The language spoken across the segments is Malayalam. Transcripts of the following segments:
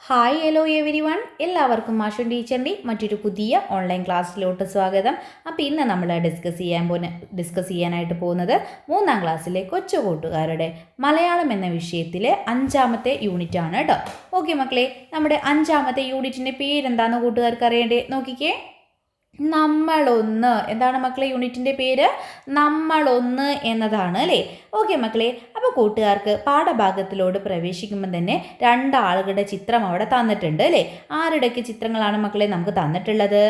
ഹായ് ഹലോ എവരി വൺ, എല്ലാവർക്കും മാഷൻ ടീച്ചറിൻ്റെ മറ്റൊരു പുതിയ ഓൺലൈൻ ക്ലാസ്സിലോട്ട് സ്വാഗതം. അപ്പോൾ ഇന്ന് നമ്മൾ ഡിസ്കസ് ചെയ്യാനായിട്ട് പോകുന്നത് 3ാം ക്ലാസ്സിലെ കൊച്ചു കൂട്ടുകാരുടെ മലയാളം എന്ന വിഷയത്തിലെ 5ാമത്തെ യൂണിറ്റ് ആണ് കേട്ടോ. ഓക്കെ മക്കളെ, നമ്മുടെ 5ാമത്തെ യൂണിറ്റിൻ്റെ പേരെന്താണെന്ന് കൂട്ടുകാർക്ക് അറിയണ്ടേ? നോക്കിക്കേ, നമ്മളൊന്ന്. എന്താണ് മക്കളെ യൂണിറ്റിൻ്റെ പേര്? നമ്മളൊന്ന് എന്നതാണ് അല്ലേ? ഓക്കെ മക്കളെ, അപ്പോൾ കൂട്ടുകാർക്ക് പാഠഭാഗത്തിലോട് പ്രവേശിക്കുമ്പോൾ തന്നെ 2 ആളുകളുടെ ചിത്രം അവിടെ തന്നിട്ടുണ്ട് അല്ലേ? ആരുടെയൊക്കെ ചിത്രങ്ങളാണ് മക്കളെ നമുക്ക് തന്നിട്ടുള്ളത്?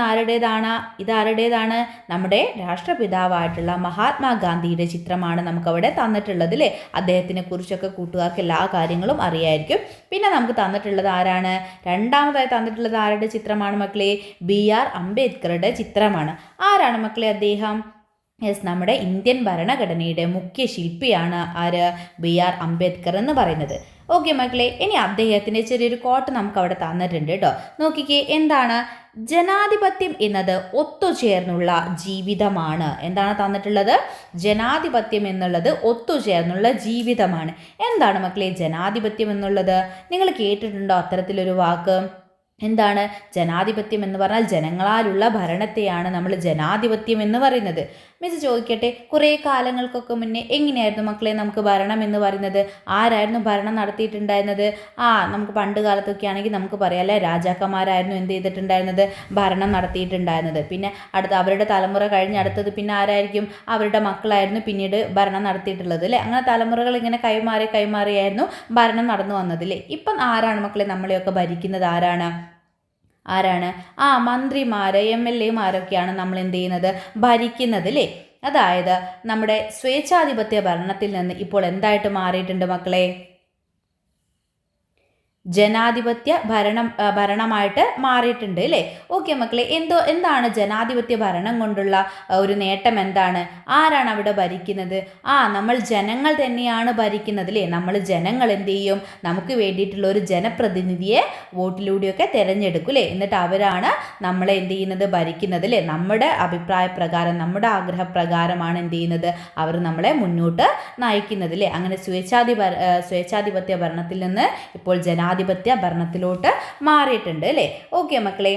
ആരുടേതാണ്? ഇതാരുടേതാണ്? നമ്മുടെ രാഷ്ട്രപിതാവായിട്ടുള്ള മഹാത്മാഗാന്ധിയുടെ ചിത്രമാണ് നമുക്കവിടെ തന്നിട്ടുള്ളത് അല്ലേ? അദ്ദേഹത്തിനെ കുറിച്ചൊക്കെ കൂട്ടുകാർക്ക് എല്ലാ കാര്യങ്ങളും അറിയായിരിക്കും. പിന്നെ നമുക്ക് തന്നിട്ടുള്ളത് ആരാണ്? രണ്ടാമതായി തന്നിട്ടുള്ളത് ആരുടെ ചിത്രമാണ് മക്കളെ? BR അംബേദ്കറുടെ ചിത്രമാണ്. ആരാണ് മക്കളെ അദ്ദേഹം? നമ്മുടെ ഇന്ത്യൻ ഭരണഘടനയുടെ മുഖ്യ ശില്പിയാണ് ആര്? BR അംബേദ്കർ എന്ന് പറയുന്നത്. ഓക്കെ മക്കളെ, ഇനി അദ്ദേഹത്തിൻ്റെ ചെറിയൊരു കോട്ട് നമുക്ക് അവിടെ തന്നിട്ടുണ്ട് കേട്ടോ. നോക്കിക്കേ, എന്താണ്? ജനാധിപത്യം എന്നത് ഒത്തുചേർന്നുള്ള ജീവിതമാണ്. എന്താണ് തന്നിട്ടുള്ളത്? ജനാധിപത്യം എന്നുള്ളത് ഒത്തുചേർന്നുള്ള ജീവിതമാണ്. എന്താണ് മക്കളെ ജനാധിപത്യം എന്നുള്ളത്? നിങ്ങൾ കേട്ടിട്ടുണ്ടോ അത്തരത്തിലൊരു വാക്ക്? എന്താണ് ജനാധിപത്യം എന്ന് പറഞ്ഞാൽ? ജനങ്ങളാലുള്ള ഭരണത്തെയാണ് നമ്മൾ ജനാധിപത്യം എന്ന് പറയുന്നത്. മിസ് ചോദിക്കട്ടെ, കുറേ കാലങ്ങൾക്കൊക്കെ മുന്നേ എങ്ങനെയായിരുന്നു മക്കളെ നമുക്ക് ഭരണം എന്ന് പറയുന്നത്? ആരായിരുന്നു ഭരണം നടത്തിയിട്ടുണ്ടായിരുന്നത്? നമുക്ക് പണ്ട് കാലത്തൊക്കെ ആണെങ്കിൽ നമുക്ക് പറയാം അല്ലേ, രാജാക്കന്മാരായിരുന്നു എന്ത് ചെയ്തിട്ടുണ്ടായിരുന്നത്? ഭരണം നടത്തിയിട്ടുണ്ടായിരുന്നത്. പിന്നെ അവരുടെ തലമുറ കഴിഞ്ഞ് അടുത്തത് പിന്നെ ആരായിരിക്കും? അവരുടെ മക്കളായിരുന്നു പിന്നീട് ഭരണം നടത്തിയിട്ടുള്ളത് അല്ലേ? അങ്ങനെ തലമുറകൾ ഇങ്ങനെ കൈമാറിയായിരുന്നു ഭരണം നടന്നു വന്നത് അല്ലേ? ഇപ്പം ആരാണ് മക്കളെ നമ്മളെയൊക്കെ ഭരിക്കുന്നത്? ആരാണ്? മന്ത്രിമാർ, MLA മാരൊക്കെയാണ് നമ്മൾ എന്ത് ചെയ്യുന്നത്? ഭരിക്കുന്നത് അല്ലേ? അതായത് നമ്മുടെ സ്വേച്ഛാധിപത്യ ഭരണത്തിൽ നിന്ന് ഇപ്പോൾ എന്തായിട്ട് മാറിയിട്ടുണ്ട് മക്കളെ? ജനാധിപത്യ ഭരണമായിട്ട് മാറിയിട്ടുണ്ട് അല്ലേ? ഓക്കെ മക്കളെ, എന്താണ് ജനാധിപത്യ ഭരണം കൊണ്ടുള്ള ഒരു നേട്ടം? എന്താണ്? ആരാണ് അവിടെ ഭരിക്കുന്നത്? നമ്മൾ ജനങ്ങൾ തന്നെയാണ് ഭരിക്കുന്നത് അല്ലേ? നമ്മൾ ജനങ്ങൾ എന്ത് ചെയ്യും? നമുക്ക് വേണ്ടിയിട്ടുള്ള ഒരു ജനപ്രതിനിധിയെ വോട്ടിലൂടെയൊക്കെ തിരഞ്ഞെടുക്കും അല്ലേ? എന്നിട്ട് അവരാണ് നമ്മളെ എന്ത് ചെയ്യുന്നത്? ഭരിക്കുന്നത് അല്ലേ? നമ്മുടെ അഭിപ്രായ പ്രകാരം, നമ്മുടെ ആഗ്രഹപ്രകാരമാണ് എന്ത് ചെയ്യുന്നത്? അവർ നമ്മളെ മുന്നോട്ട് നയിക്കുന്നത് അല്ലേ? അങ്ങനെ സ്വേച്ഛാധിപത്യ ഭരണത്തിൽ നിന്ന് ഇപ്പോൾ ജനാധിപത്യ ഭരണത്തിലോട്ട് മാറിയിട്ടുണ്ട് അല്ലേ? ഓക്കെ മക്കളെ,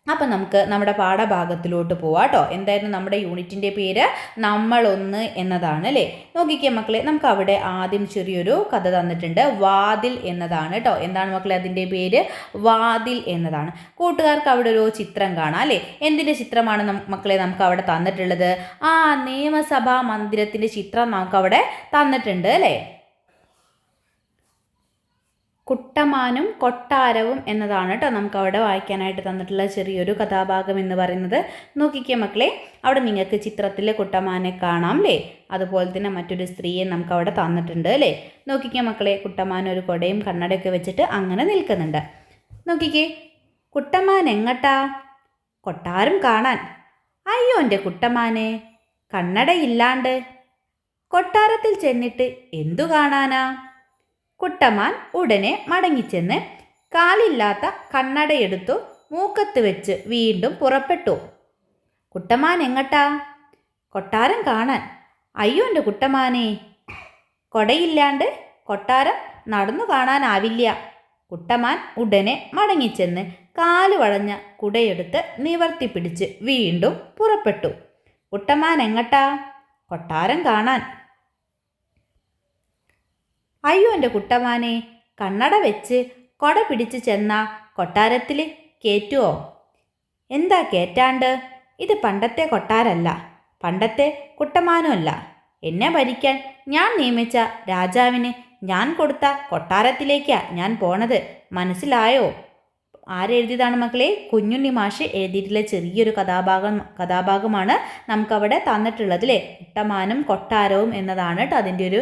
അപ്പം നമുക്ക് നമ്മുടെ പാഠഭാഗത്തിലോട്ട് പോവാം കേട്ടോ. എന്തായിരുന്നു നമ്മുടെ യൂണിറ്റിൻ്റെ പേര്? നമ്മളൊന്ന് എന്നതാണ് അല്ലേ? നോക്കിക്കേ മക്കളെ, നമുക്ക് അവിടെ ആദ്യം ചെറിയൊരു കഥ തന്നിട്ടുണ്ട്. വാതിൽ എന്നതാണ് കേട്ടോ. എന്താണ് മക്കളെ അതിൻ്റെ പേര്? വാതിൽ എന്നതാണ്. കൂട്ടുകാർക്ക് അവിടെ ഒരു ചിത്രം കാണാം അല്ലേ? എന്തിൻ്റെ ചിത്രമാണ് മക്കളെ നമുക്ക് അവിടെ തന്നിട്ടുള്ളത്? നിയമസഭാ മന്ദിരത്തിൻ്റെ ചിത്രം നമുക്കവിടെ തന്നിട്ടുണ്ട് അല്ലേ? കുട്ടമാനും കൊട്ടാരവും എന്നതാണ് കേട്ടോ നമുക്ക് അവിടെ വായിക്കാനായിട്ട് തന്നിട്ടുള്ള ചെറിയൊരു കഥാഭാഗം എന്ന് പറയുന്നത്. നോക്കിക്കേ മക്കളെ, അവിടെ നിങ്ങൾക്ക് ചിത്രത്തിലെ കുട്ടമാനെ കാണാം അല്ലേ? അതുപോലെ തന്നെ മറ്റൊരു സ്ത്രീയെ നമുക്ക് അവിടെ തന്നിട്ടുണ്ട് അല്ലേ? നോക്കിക്കേ മക്കളെ, കുട്ടമാൻ ഒരു കൊടയും കണ്ണടയൊക്കെ വെച്ചിട്ട് അങ്ങനെ നിൽക്കുന്നുണ്ട്. നോക്കിക്കേ, കുട്ടമാൻ എങ്ങട്ടാ? കൊട്ടാരം കാണാൻ. അയ്യോ എൻ്റെ കുട്ടമാനെ, കണ്ണടയില്ലാണ്ട് കൊട്ടാരത്തിൽ ചെന്നിട്ട് എന്തു കാണാനാ? കുട്ടമാൻ ഉടനെ മടങ്ങിച്ചെന്ന് കാലില്ലാത്ത കണ്ണടയെടുത്തു മൂക്കത്ത് വെച്ച് വീണ്ടും പുറപ്പെട്ടു. കുട്ടമാൻ എങ്ങട്ടാ? കൊട്ടാരം കാണാൻ. അയ്യോ എൻ്റെ കുട്ടമാനെ, കൊടയില്ലാണ്ട് കൊട്ടാരം നടന്നു കാണാനാവില്ല. കുട്ടമാൻ ഉടനെ മടങ്ങിച്ചെന്ന് കാല് വളഞ്ഞ കുടയെടുത്ത് നിവർത്തി പിടിച്ച് വീണ്ടും പുറപ്പെട്ടു. കുട്ടമാൻ എങ്ങട്ടാ? കൊട്ടാരം കാണാൻ. അയ്യോ എൻ്റെ കുട്ടമാനെ, കണ്ണട വെച്ച് കൊട പിടിച്ച് ചെന്ന കൊട്ടാരത്തിൽ കയറ്റുമോ? എന്താ കയറ്റാണ്ട്? ഇത് പണ്ടത്തെ കൊട്ടാരല്ല, പണ്ടത്തെ കുട്ടമാനുമല്ല. എന്നെ ഭരിക്കാൻ ഞാൻ നിയമിച്ച രാജാവിന് ഞാൻ കൊടുത്ത കൊട്ടാരത്തിലേക്കാ ഞാൻ പോണത്. മനസ്സിലായോ? ആരെഴുതിയതാണ് മക്കളെ? കുഞ്ഞുണ്ണി മാഷ് എഴുതിയിട്ടുള്ള ചെറിയൊരു കഥാഭാഗമാണ് നമുക്കവിടെ തന്നിട്ടുള്ളത് അല്ലേ? കുട്ടമാനും കൊട്ടാരവും എന്നതാണ് കേട്ടോ അതിൻ്റെ ഒരു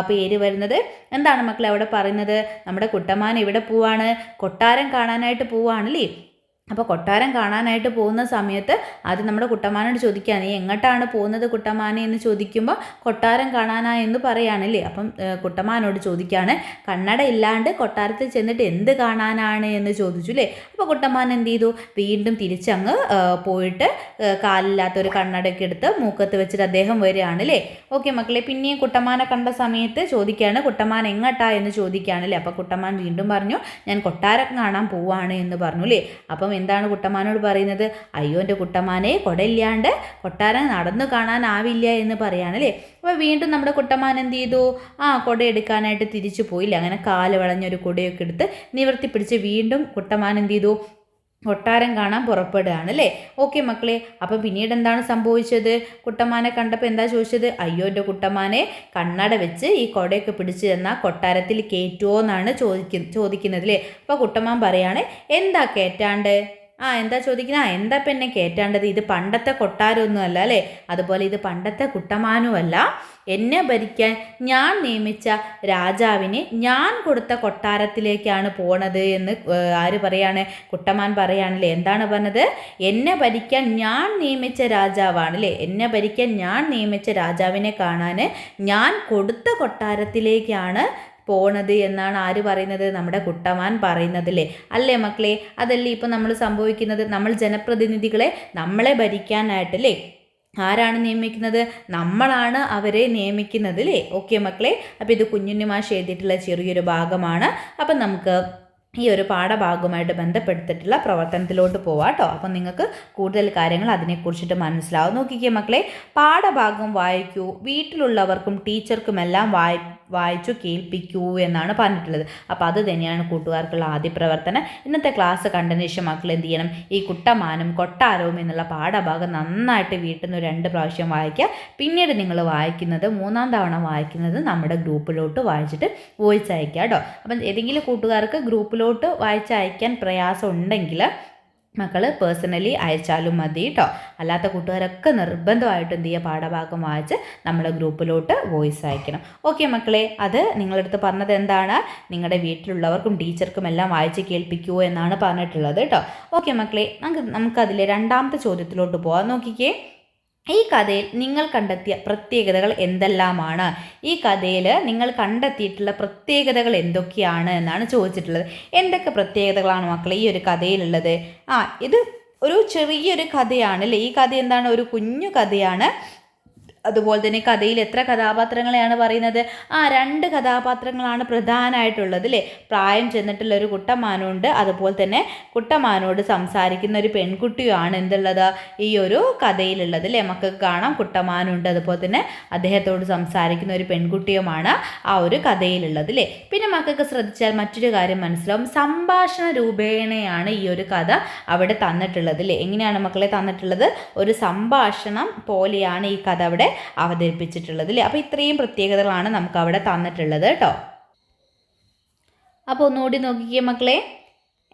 പേര് വരുന്നത്. എന്താണ് മക്കളെ അവിടെ പറയുന്നത്? നമ്മുടെ കുട്ടമാൻ എവിടെ പോവാണ്? കൊട്ടാരം കാണാനായിട്ട് പോവാണല്ലേ? അപ്പോൾ കൊട്ടാരം കാണാനായിട്ട് പോകുന്ന സമയത്ത് ആദ്യം നമ്മുടെ കുട്ടമ്മാനോട് ചോദിക്കുക, നീ എങ്ങോട്ടാണ് പോകുന്നത് കുട്ടമ്മാനെ എന്ന് ചോദിക്കുമ്പോൾ കൊട്ടാരം കാണാനാ എന്ന് പറയുകയാണല്ലേ. അപ്പം കുട്ടമ്മാനോട് ചോദിക്കുകയാണ്, കണ്ണട ഇല്ലാണ്ട് കൊട്ടാരത്തിൽ ചെന്നിട്ട് എന്ത് കാണാനാണ് എന്ന് ചോദിച്ചു അല്ലേ. അപ്പോൾ കുട്ടമ്മാൻ എന്ത് ചെയ്തു, വീണ്ടും തിരിച്ചങ്ങ് പോയിട്ട് കാലില്ലാത്തൊരു കണ്ണടയൊക്കെ എടുത്ത് മൂക്കത്ത് വെച്ചിട്ട് അദ്ദേഹം വരികയാണ് അല്ലേ. ഓക്കെ മക്കളെ, പിന്നെയും കുട്ടമ്മാനെ കണ്ട സമയത്ത് ചോദിക്കുകയാണ്, കുട്ടമ്മാൻ എങ്ങോട്ടാ എന്ന് ചോദിക്കുകയാണല്ലേ. അപ്പോൾ കുട്ടമ്മാൻ വീണ്ടും പറഞ്ഞു, ഞാൻ കൊട്ടാരം കാണാൻ പോവാണ് എന്ന് പറഞ്ഞു അല്ലേ. അപ്പം എന്താണ് കുട്ടമ്മാനോട് പറയുന്നത്, അയ്യോ എൻ്റെ കുട്ടമ്മാനെ കുടയില്ലാണ്ട് കൊട്ടാരം നടന്നു കാണാനാവില്ല എന്ന് പറയാനല്ലേ. അപ്പോൾ വീണ്ടും നമ്മുടെ കുട്ടമ്മാൻ എന്ത് ചെയ്തു, കുട എടുക്കാനായിട്ട് തിരിച്ചു പോയില്ല. അങ്ങനെ കാല് വളഞ്ഞൊരു കുടയൊക്കെ എടുത്ത് നിവർത്തി പിടിച്ച് വീണ്ടും കുട്ടമ്മാൻ എന്ത് ചെയ്തു, കൊട്ടാരം കാണാൻ പുറപ്പെടുകയാണ് അല്ലേ. ഓക്കെ മക്കളെ, അപ്പം പിന്നീട് എന്താണ് സംഭവിച്ചത്, കുട്ടമ്മാനെ കണ്ടപ്പോൾ എന്താ ചോദിച്ചത്, അയ്യോ എൻ്റെ കുട്ടമ്മാനെ കണ്ണട വെച്ച് ഈ കൊടയൊക്കെ പിടിച്ച് തന്നാൽ കൊട്ടാരത്തിൽ കയറ്റുമോ എന്നാണ് ചോദിക്കുന്നത് അല്ലേ. അപ്പോൾ കുട്ടമ്മാൻ പറയാണ്, എന്താ കയറ്റാണ്ട്, എന്താ ചോദിക്കുന്നത്, എന്താ പിന്നെ കയറ്റാണ്ടത്, ഇത് പണ്ടത്തെ കൊട്ടാരമൊന്നും അല്ല അല്ലേ, അതുപോലെ ഇത് പണ്ടത്തെ കുട്ടമ്മാനുമല്ല, എന്നെ ഭരിക്കാൻ ഞാൻ നിയമിച്ച രാജാവിന് ഞാൻ കൊടുത്ത കൊട്ടാരത്തിലേക്കാണ് പോണത് എന്ന് ആര് പറയാണ്, കുട്ടമ്മാൻ പറയാണല്ലേ. എന്താണ് പറഞ്ഞത്, എന്നെ ഭരിക്കാൻ ഞാൻ നിയമിച്ച രാജാവാണല്ലേ, എന്നെ ഭരിക്കാൻ ഞാൻ നിയമിച്ച രാജാവിനെ കാണാൻ ഞാൻ കൊടുത്ത കൊട്ടാരത്തിലേക്കാണ് പോണത് എന്നാണ് ആര് പറയുന്നത്, നമ്മുടെ കുട്ടമ്മാൻ പറയുന്നത് അല്ലേ മക്കളെ. അതല്ലേ ഇപ്പം നമ്മൾ സംഭവിക്കുന്നത്, നമ്മൾ ജനപ്രതിനിധികളെ നമ്മളെ ഭരിക്കാനായിട്ടല്ലേ ആരാണ് നിയമിക്കുന്നത്, നമ്മളാണ് അവരെ നിയമിക്കുന്നത് അല്ലേ. ഓക്കെ മക്കളെ, അപ്പോൾ ഇത് കുഞ്ഞുണ്ണി മാഷ് എഴുതിയിട്ടുള്ള ചെറിയൊരു ഭാഗമാണ്. അപ്പം നമുക്ക് ഈ ഒരു പാഠഭാഗവുമായിട്ട് ബന്ധപ്പെടുത്തിയിട്ടുള്ള പ്രവർത്തനത്തിലോട്ട് പോവാം കേട്ടോ. അപ്പം നിങ്ങൾക്ക് കൂടുതൽ കാര്യങ്ങൾ അതിനെക്കുറിച്ചിട്ട് മനസ്സിലാവും. നോക്കിക്കേ മക്കളെ, പാഠഭാഗം വായിക്കൂ, വീട്ടിലുള്ളവർക്കും ടീച്ചർക്കുമെല്ലാം വായിച്ചു കേൾപ്പിക്കൂ എന്നാണ് പറഞ്ഞിട്ടുള്ളത്. അപ്പോൾ അത് തന്നെയാണ് കൂട്ടുകാർക്കുള്ള ആദ്യ പ്രവർത്തനം. ഇന്നത്തെ ക്ലാസ് കണ്ടതിന് ശേഷം മക്കൾ എന്ത് ചെയ്യണം, ഈ കുട്ടമ്മാനും കൊട്ടാരവും എന്നുള്ള പാഠഭാഗം നന്നായിട്ട് വീട്ടിൽ നിന്ന് 2 പ്രാവശ്യം വായിക്കുക. പിന്നീട് നിങ്ങൾ വായിക്കുന്നത് 3-ാം തവണ വായിക്കുന്നത് നമ്മുടെ ഗ്രൂപ്പിലോട്ട് വായിച്ചിട്ട് വോയിസ് അയക്കുക കേട്ടോ. അപ്പം ഏതെങ്കിലും കൂട്ടുകാർക്ക് ഗ്രൂപ്പിലോട്ട് വായിച്ചയക്കാൻ പ്രയാസം ഉണ്ടെങ്കിൽ മക്കൾ പേഴ്സണലി അയച്ചാലും മതി കേട്ടോ. അല്ലാത്ത കൂട്ടുകാരൊക്കെ നിർബന്ധമായിട്ട് എന്ത് ചെയ്യുക, പാഠഭാഗം വായിച്ച് നമ്മുടെ ഗ്രൂപ്പിലോട്ട് വോയിസ് അയക്കണം. ഓക്കെ മക്കളെ, അത് നിങ്ങളടുത്ത് പറഞ്ഞത് എന്താണ്, നിങ്ങളുടെ വീട്ടിലുള്ളവർക്കും ടീച്ചർക്കും എല്ലാം വായിച്ച് കേൾപ്പിക്കൂ എന്നാണ് പറഞ്ഞിട്ടുള്ളത് കേട്ടോ. ഓക്കെ മക്കളെ, നമുക്കതിലെ 2-ാമത്തെ ചോദ്യത്തിലോട്ട് പോകാം. നോക്കിക്കേ, ഈ കഥയിൽ നിങ്ങൾ കണ്ടെത്തിയ പ്രത്യേകതകൾ എന്തെല്ലാമാണ്, ഈ കഥയിൽ നിങ്ങൾ കണ്ടെത്തിയിട്ടുള്ള പ്രത്യേകതകൾ എന്തൊക്കെയാണ് എന്നാണ് ചോദിച്ചിട്ടുള്ളത്. എന്തൊക്കെ പ്രത്യേകതകളാണ് മക്കളെ ഈ ഒരു കഥയിലുള്ളത്? ഇത് ഒരു ചെറിയൊരു കഥയാണ് അല്ലേ. ഈ കഥ എന്താണ്, ഒരു കുഞ്ഞു കഥയാണ്. അതുപോലെ തന്നെ കഥയിൽ എത്ര കഥാപാത്രങ്ങളെയാണ് പറയുന്നത്, 2 കഥാപാത്രങ്ങളാണ് പ്രധാനമായിട്ടുള്ളത് അല്ലേ. പ്രായം ചെന്നിട്ടുള്ള ഒരു കുട്ടമ്മാനുണ്ട്, അതുപോലെ തന്നെ കുട്ടമ്മാനോട് സംസാരിക്കുന്ന ഒരു പെൺകുട്ടിയുമാണ് എന്തുള്ളത് ഈ ഒരു കഥയിലുള്ളത് അല്ലേ. മക്കൾക്ക് കാണാം, കുട്ടമ്മാനുണ്ട്, അതുപോലെ തന്നെ അദ്ദേഹത്തോട് സംസാരിക്കുന്ന ഒരു പെൺകുട്ടിയുമാണ് ആ ഒരു കഥയിലുള്ളത് അല്ലേ. പിന്നെ മക്കൾക്ക് ശ്രദ്ധിച്ചാൽ മറ്റൊരു കാര്യം മനസ്സിലാവും, സംഭാഷണ രൂപേണയാണ് ഈ ഒരു കഥ അവിടെ തന്നിട്ടുള്ളത് അല്ലേ. എങ്ങനെയാണ് മക്കളെ തന്നിട്ടുള്ളത്, ഒരു സംഭാഷണം പോലെയാണ് ഈ കഥ അവിടെ അവതരിപ്പിച്ചിട്ടുള്ളത് അല്ലേ. അപ്പോൾ ഇത്രയും പ്രത്യേകതകളാണ് നമുക്ക് അവിടെ തന്നിട്ടുള്ളത് കേട്ടോ. അപ്പോൾ ഒന്നുകൂടി നോക്കിക്കേ മക്കളെ,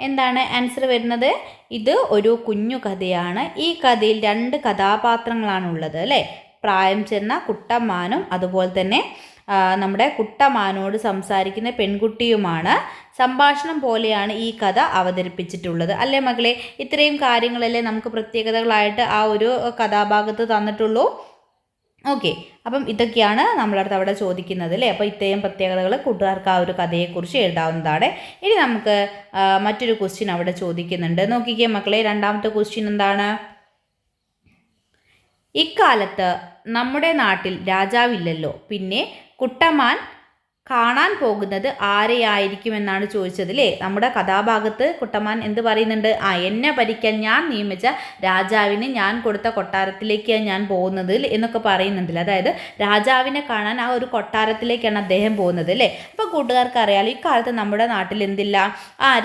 എന്താണ് ആൻസർ വരുന്നത്, ഇത് ഒരു കുഞ്ഞു കഥയാണ്. ഈ കഥയിൽ 2 കഥാപാത്രങ്ങളാണുള്ളത് അല്ലേ. പ്രായം ചെന്ന കുട്ടമ്മാനും അതുപോലെ തന്നെ നമ്മുടെ കുട്ടമ്മാനോട് സംസാരിക്കുന്ന പെൺകുട്ടിയുമാണ്. സംഭാഷണം പോലെയാണ് ഈ കഥ അവതരിപ്പിച്ചിട്ടുള്ളത് അല്ലേ മക്കളെ. ഇത്രയും കാര്യങ്ങളല്ലേ നമുക്ക് പ്രത്യേകതകളായിട്ട് ആ ഒരു കഥാഭാഗത്ത് തന്നിട്ടുള്ളൂ. ഓക്കെ, അപ്പം ഇതൊക്കെയാണ് നമ്മളടുത്ത് അവിടെ ചോദിക്കുന്നത് അല്ലേ. അപ്പോൾ ഇത്രയും പ്രത്യേകതകൾ കൂട്ടുകാർക്ക് ആ ഒരു കഥയെക്കുറിച്ച് എഴുതാവുന്നതാണ്. ഇനി നമുക്ക് മറ്റൊരു ക്വസ്റ്റ്യൻ അവിടെ ചോദിക്കുന്നുണ്ട്. നോക്കിക്കേ മക്കളെ, 2-ാമത്തെ ക്വസ്റ്റ്യൻ എന്താണ്, ഇക്കാലത്ത് നമ്മുടെ നാട്ടിൽ രാജാവില്ലല്ലോ, പിന്നെ കുട്ടമ്മാൻ കാണാൻ പോകുന്നത് ആരെയായിരിക്കുമെന്നാണ് ചോദിച്ചത് അല്ലേ. നമ്മുടെ കഥാഭാഗത്ത് കുട്ടമ്മാൻ എന്ത് പറയുന്നുണ്ട്, എന്നെ ഭരിക്കാൻ ഞാൻ നിയമിച്ച രാജാവിന് ഞാൻ കൊടുത്ത കൊട്ടാരത്തിലേക്കാണ് ഞാൻ പോകുന്നത് എന്നൊക്കെ പറയുന്നുണ്ടല്ലോ. അതായത് രാജാവിനെ കാണാൻ ആ ഒരു കൊട്ടാരത്തിലേക്കാണ് അദ്ദേഹം പോകുന്നത് അല്ലേ. അപ്പോൾ കൂട്ടുകാർക്ക് അറിയാലോ, ഇക്കാലത്ത് നമ്മുടെ നാട്ടിൽ എന്തില്ല,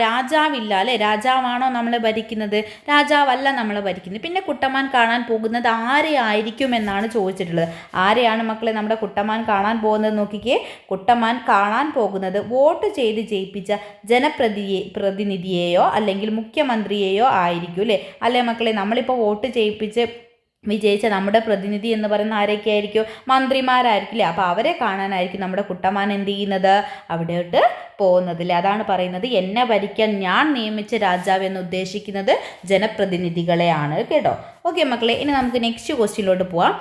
രാജാവില്ല അല്ലേ. രാജാവാണോ നമ്മളെ ഭരിക്കുന്നത്, രാജാവല്ല നമ്മളെ ഭരിക്കുന്നത്. പിന്നെ കുട്ടമ്മാൻ കാണാൻ പോകുന്നത് ആരെയായിരിക്കുമെന്നാണ് ചോദിച്ചിട്ടുള്ളത്. ആരെയാണ് മക്കളെ നമ്മുടെ കുട്ടമ്മാൻ കാണാൻ പോകുന്നത്? നോക്കിക്കേ, കുട്ടമ്മാൻ കാണാൻ പോകുന്നത് വോട്ട് ചെയ്ത് ജയിപ്പിച്ച ജനപ്രതിനിധിയെയോ അല്ലെങ്കിൽ മുഖ്യമന്ത്രിയെയോ ആയിരിക്കും അല്ലേ. അല്ലേ മക്കളെ, നമ്മളിപ്പോൾ വോട്ട് ചെയ്യിപ്പിച്ച് വിജയിച്ച നമ്മുടെ പ്രതിനിധി എന്ന് പറയുന്ന ആരൊക്കെ ആയിരിക്കും? മന്ത്രിമാരായിരിക്കില്ലേ? അപ്പോൾ അവരെ കാണാനായിരിക്കും നമ്മുടെ കുട്ടമാൻ എന്ത് ചെയ്യുന്നത്? അവിടോട്ട് പോകുന്നതില്ലേ. അതാണ് പറയുന്നത് എന്നെ ഭരിക്കാൻ ഞാൻ നിയമിച്ച രാജാവ് എന്ന് ഉദ്ദേശിക്കുന്നത് ജനപ്രതിനിധികളെയാണ് കേട്ടോ. ഓക്കെ മക്കളെ, ഇനി നമുക്ക് നെക്സ്റ്റ് ക്വസ്റ്റ്യനിലോട്ട് പോവാം.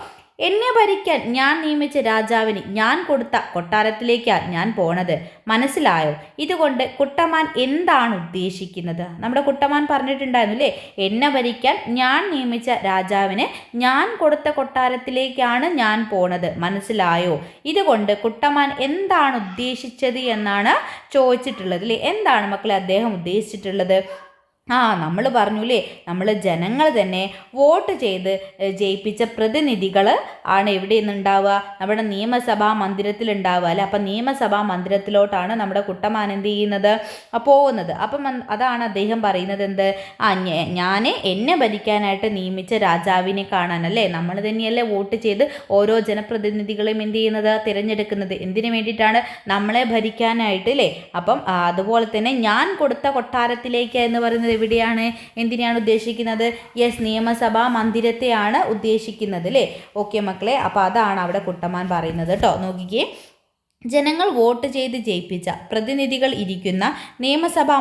എന്നെ ഭരിക്കാൻ ഞാൻ നിയമിച്ച രാജാവിന് ഞാൻ കൊടുത്ത കൊട്ടാരത്തിലേക്കാണ് ഞാൻ പോണത്, മനസ്സിലായോ? ഇതുകൊണ്ട് കുട്ടമാൻ എന്താണ് ഉദ്ദേശിക്കുന്നത്? നമ്മുടെ കുട്ടമാൻ പറഞ്ഞിട്ടുണ്ടായിരുന്നു അല്ലേ, എന്നെ ഭരിക്കാൻ ഞാൻ നിയമിച്ച രാജാവിന് ഞാൻ കൊടുത്ത കൊട്ടാരത്തിലേക്കാണ് ഞാൻ പോണത്, മനസ്സിലായോ? ഇതുകൊണ്ട് കുട്ടമാൻ എന്താണ് ഉദ്ദേശിച്ചത് എന്നാണ് ചോദിച്ചിട്ടുള്ളത് അല്ലേ. എന്താണ് മക്കളെ അദ്ദേഹം ഉദ്ദേശിച്ചിട്ടുള്ളത്? നമ്മൾ പറഞ്ഞൂലേ, നമ്മൾ ജനങ്ങൾ തന്നെ വോട്ട് ചെയ്ത് ജയിപ്പിച്ച പ്രതിനിധികൾ ആണ് എവിടെ നിന്നുണ്ടാവുക? നമ്മുടെ നിയമസഭാ മന്ദിരത്തിലുണ്ടാവുക അല്ലേ. അപ്പം നിയമസഭാ മന്ദിരത്തിലോട്ടാണ് നമ്മുടെ കുട്ടമാൻ എന്ത് ചെയ്യുന്നത്? പോകുന്നത്. അപ്പം അതാണ് അദ്ദേഹം പറയുന്നത് എന്ത്? ഞാൻ എന്നെ ഭരിക്കാനായിട്ട് നിയമിച്ച രാജാവിനെ കാണാനല്ലേ. നമ്മൾ തന്നെയല്ലേ വോട്ട് ചെയ്ത് ഓരോ ജനപ്രതിനിധികളെയും എന്ത് ചെയ്യുന്നത്? തിരഞ്ഞെടുക്കുന്നത് എന്തിനു വേണ്ടിയിട്ടാണ്? നമ്മളെ ഭരിക്കാനായിട്ട് അല്ലേ. അപ്പം അതുപോലെ തന്നെ ഞാൻ കൊടുത്ത കൊട്ടാരത്തിലേക്ക് എന്ന് പറയുന്നത് എവിടെയാണ്? എന്തിനാണ് ഉദ്ദേശിക്കുന്നത്? യെസ്, നിയമസഭാ മന്ദിരത്തെയാണ് ഉദ്ദേശിക്കുന്നത് അല്ലേ. ഓക്കെ മക്കളെ, അപ്പോൾ അതാണ് അവിടെ കുട്ടമാൻ പറയുന്നത് കേട്ടോ. നോക്കിക്കേ, ജനങ്ങൾ വോട്ട് ചെയ്ത് ജയിപ്പിച്ച പ്രതിനിധികൾ ഇരിക്കുന്ന നിയമസഭാ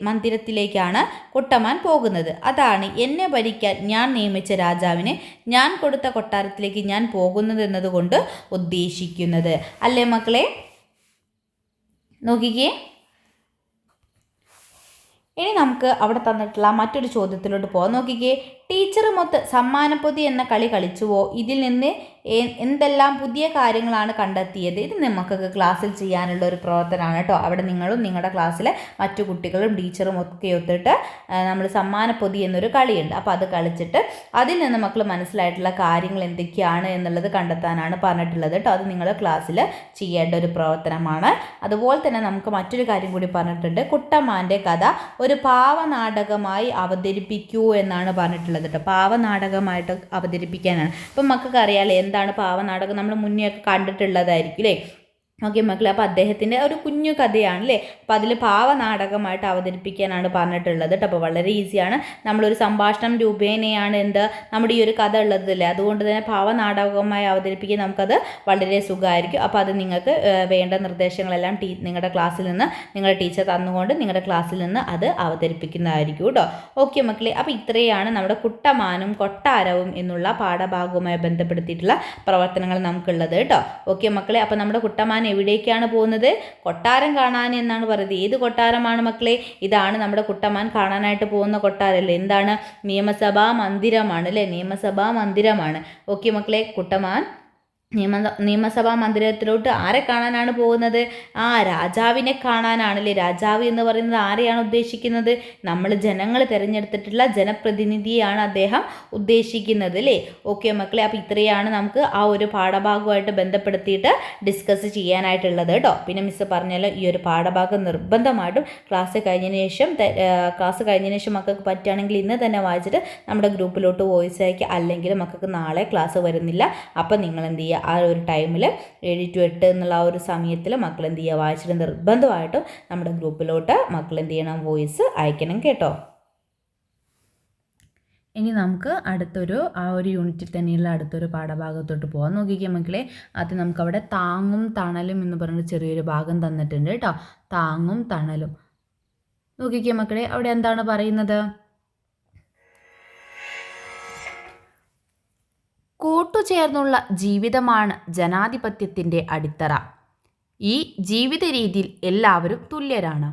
മന്ദിരത്തിലേക്കാണ് കുട്ടമാൻ പോകുന്നത്. അതാണ് എന്നെ ഭരിക്കാൻ ഞാൻ നിയമിച്ച രാജാവിന് ഞാൻ കൊടുത്ത കൊട്ടാരത്തിലേക്ക് ഞാൻ പോകുന്നത് എന്നതുകൊണ്ട് ഉദ്ദേശിക്കുന്നത് അല്ലേ മക്കളെ. നോക്കിക്കേ, ഇനി നമുക്ക് അവിടെ തന്നിട്ടുള്ള മറ്റൊരു ചോദ്യത്തിലോട്ട് പോകാം. നോക്കിക്കേ, ടീച്ചറുമൊത്ത് സമ്മാനപ്പൊതി എന്ന കളി കളിച്ചുവോ? ഇതിൽ നിന്ന് എന്തെല്ലാം പുതിയ കാര്യങ്ങളാണ് കണ്ടെത്തിയത്? ഇത് നമുക്കൊക്കെ ക്ലാസ്സിൽ ചെയ്യാനുള്ള ഒരു പ്രവർത്തനമാണ് കേട്ടോ. അവിടെ നിങ്ങളും നിങ്ങളുടെ ക്ലാസ്സിലെ മറ്റു കുട്ടികളും ടീച്ചറും ഒക്കെ ഒത്തിട്ട് നമ്മൾ സമ്മാനപ്പൊതി എന്നൊരു കളിയുണ്ട്. അപ്പോൾ അത് കളിച്ചിട്ട് അതിൽ നിന്ന് മക്കൾ മനസ്സിലായിട്ടുള്ള കാര്യങ്ങൾ എന്തൊക്കെയാണ് എന്നുള്ളത് കണ്ടെത്താനാണ് പറഞ്ഞിട്ടുള്ളത് കേട്ടോ. അത് നിങ്ങൾ ക്ലാസ്സിൽ ചെയ്യേണ്ട ഒരു പ്രവർത്തനമാണ്. അതുപോലെ തന്നെ നമുക്ക് മറ്റൊരു കാര്യം കൂടി പറഞ്ഞിട്ടുണ്ട്. കുട്ടമാൻ്റെ കഥ ഒരു പാവനാടകമായി അവതരിപ്പിക്കൂ എന്നാണ് പറഞ്ഞിട്ടുള്ളത് കേട്ടോ. പാവനാടകമായിട്ട് അവതരിപ്പിക്കാനാണ്. അപ്പം മക്കൾക്ക് അറിയാമല്ലോ എന്താണ് പാവനാടകം, നമ്മൾ മുന്നേ ഒക്കെ കണ്ടിട്ടുള്ളതായിരിക്കും അല്ലേ. ഓക്കെ മക്കളെ, അപ്പോൾ അദ്ദേഹത്തിൻ്റെ ഒരു കുഞ്ഞു കഥയാണ് അല്ലേ. അപ്പോൾ അതിൽ പാവനാടകമായിട്ട് അവതരിപ്പിക്കാനാണ് പറഞ്ഞിട്ടുള്ളത് കേട്ടോ. അപ്പോൾ വളരെ ഈസിയാണ്. നമ്മളൊരു സംഭാഷണം രൂപേണയാണ് നമ്മുടെ ഈ ഒരു കഥ ഉള്ളതല്ലേ. അതുകൊണ്ട് തന്നെ പാവനാടകമായി അവതരിപ്പിക്കാൻ നമുക്കത് വളരെ സുഖമായിരിക്കും. അപ്പോൾ അത് നിങ്ങൾക്ക് വേണ്ട നിർദ്ദേശങ്ങളെല്ലാം നിങ്ങളുടെ ക്ലാസ്സിൽ നിന്ന് നിങ്ങളുടെ ടീച്ചർ തന്നുകൊണ്ട് നിങ്ങളുടെ ക്ലാസ്സിൽ നിന്ന് അത് അവതരിപ്പിക്കുന്നതായിരിക്കും കേട്ടോ. ഓക്കെ മക്കളെ, അപ്പോൾ ഇത്രയാണ് നമ്മുടെ കുട്ടമാനും കൊട്ടാരവും എന്നുള്ള പാഠഭാഗവുമായി ബന്ധപ്പെടുത്തിയിട്ടുള്ള പ്രവർത്തനങ്ങൾ നമുക്കുള്ളത് കേട്ടോ. ഓക്കെ മക്കളെ, അപ്പോൾ നമ്മുടെ കുട്ടമാൻ എവിടേക്കാണ് പോകുന്നത്? കൊട്ടാരം കാണാൻ എന്നാണ് പറയുന്നത്. ഏത് കൊട്ടാരമാണ് മക്കളെ? ഇതാണ് നമ്മുടെ കുട്ടമാൻ കാണാനായിട്ട് പോകുന്ന കൊട്ടാരല്ലേ. എന്താണ്? നിയമസഭാ മന്ദിരമാണ് അല്ലേ. നിയമസഭാ മന്ദിരമാണ്. ഓക്കെ മക്കളെ, കുട്ടമാൻ നിയമസഭാ മന്ദിരത്തിലോട്ട് ആരെ കാണാനാണ് പോകുന്നത്? രാജാവിനെ കാണാനാണല്ലേ. രാജാവ് എന്ന് പറയുന്നത് ആരെയാണ് ഉദ്ദേശിക്കുന്നത്? നമ്മൾ ജനങ്ങൾ തിരഞ്ഞെടുത്തിട്ടുള്ള ജനപ്രതിനിധിയാണ് അദ്ദേഹം ഉദ്ദേശിക്കുന്നത് അല്ലേ. ഓക്കെ മക്കളെ, അപ്പോൾ ഇത്രയാണ് നമുക്ക് ആ ഒരു പാഠഭാഗമായിട്ട് ബന്ധപ്പെടുത്തിയിട്ട് ഡിസ്കസ് ചെയ്യാനായിട്ടുള്ളത് കേട്ടോ. പിന്നെ മിസ്സ് പറഞ്ഞാലും ഈ ഒരു പാഠഭാഗം നിർബന്ധമായിട്ടും ക്ലാസ് കഴിഞ്ഞതിന് ശേഷം മക്കൾക്ക് പറ്റുകയാണെങ്കിൽ ഇന്ന് തന്നെ വായിച്ചിട്ട് നമ്മുടെ ഗ്രൂപ്പിലോട്ട് വോയിസ് അയക്കുക. അല്ലെങ്കിൽ മക്കൾക്ക് നാളെ ക്ലാസ് വരുന്നില്ല. അപ്പം നിങ്ങൾ എന്ത് ചെയ്യുക, ആ ഒരു ടൈമിൽ 7 to 8 എന്നുള്ള ആ ഒരു സമയത്തിൽ മക്കൾ എന്ത് ചെയ്യുക, വായിച്ചിട്ട് നിർബന്ധമായിട്ടും നമ്മുടെ ഗ്രൂപ്പിലോട്ട് മക്കൾ എന്ത് ചെയ്യണം, വോയിസ് അയക്കണം കേട്ടോ. ഇനി നമുക്ക് ആ ഒരു യൂണിറ്റിൽ തന്നെയുള്ള അടുത്തൊരു പാഠഭാഗത്തോട്ട് പോകാൻ നോക്കിക്കുക മക്കളെ. അത് നമുക്കവിടെ താങ്ങും തണലും എന്ന് പറഞ്ഞൊരു ചെറിയൊരു ഭാഗം തന്നിട്ടുണ്ട് കേട്ടോ. താങ്ങും തണലും നോക്കിക്കുക മക്കളെ. അവിടെ എന്താണ് പറയുന്നത്? കൂട്ടുചേർന്നുള്ള ജീവിതമാണ് ജനാധിപത്യത്തിൻ്റെ അടിത്തറ. ഈ ജീവിത രീതിയിൽ എല്ലാവരും തുല്യരാണ്.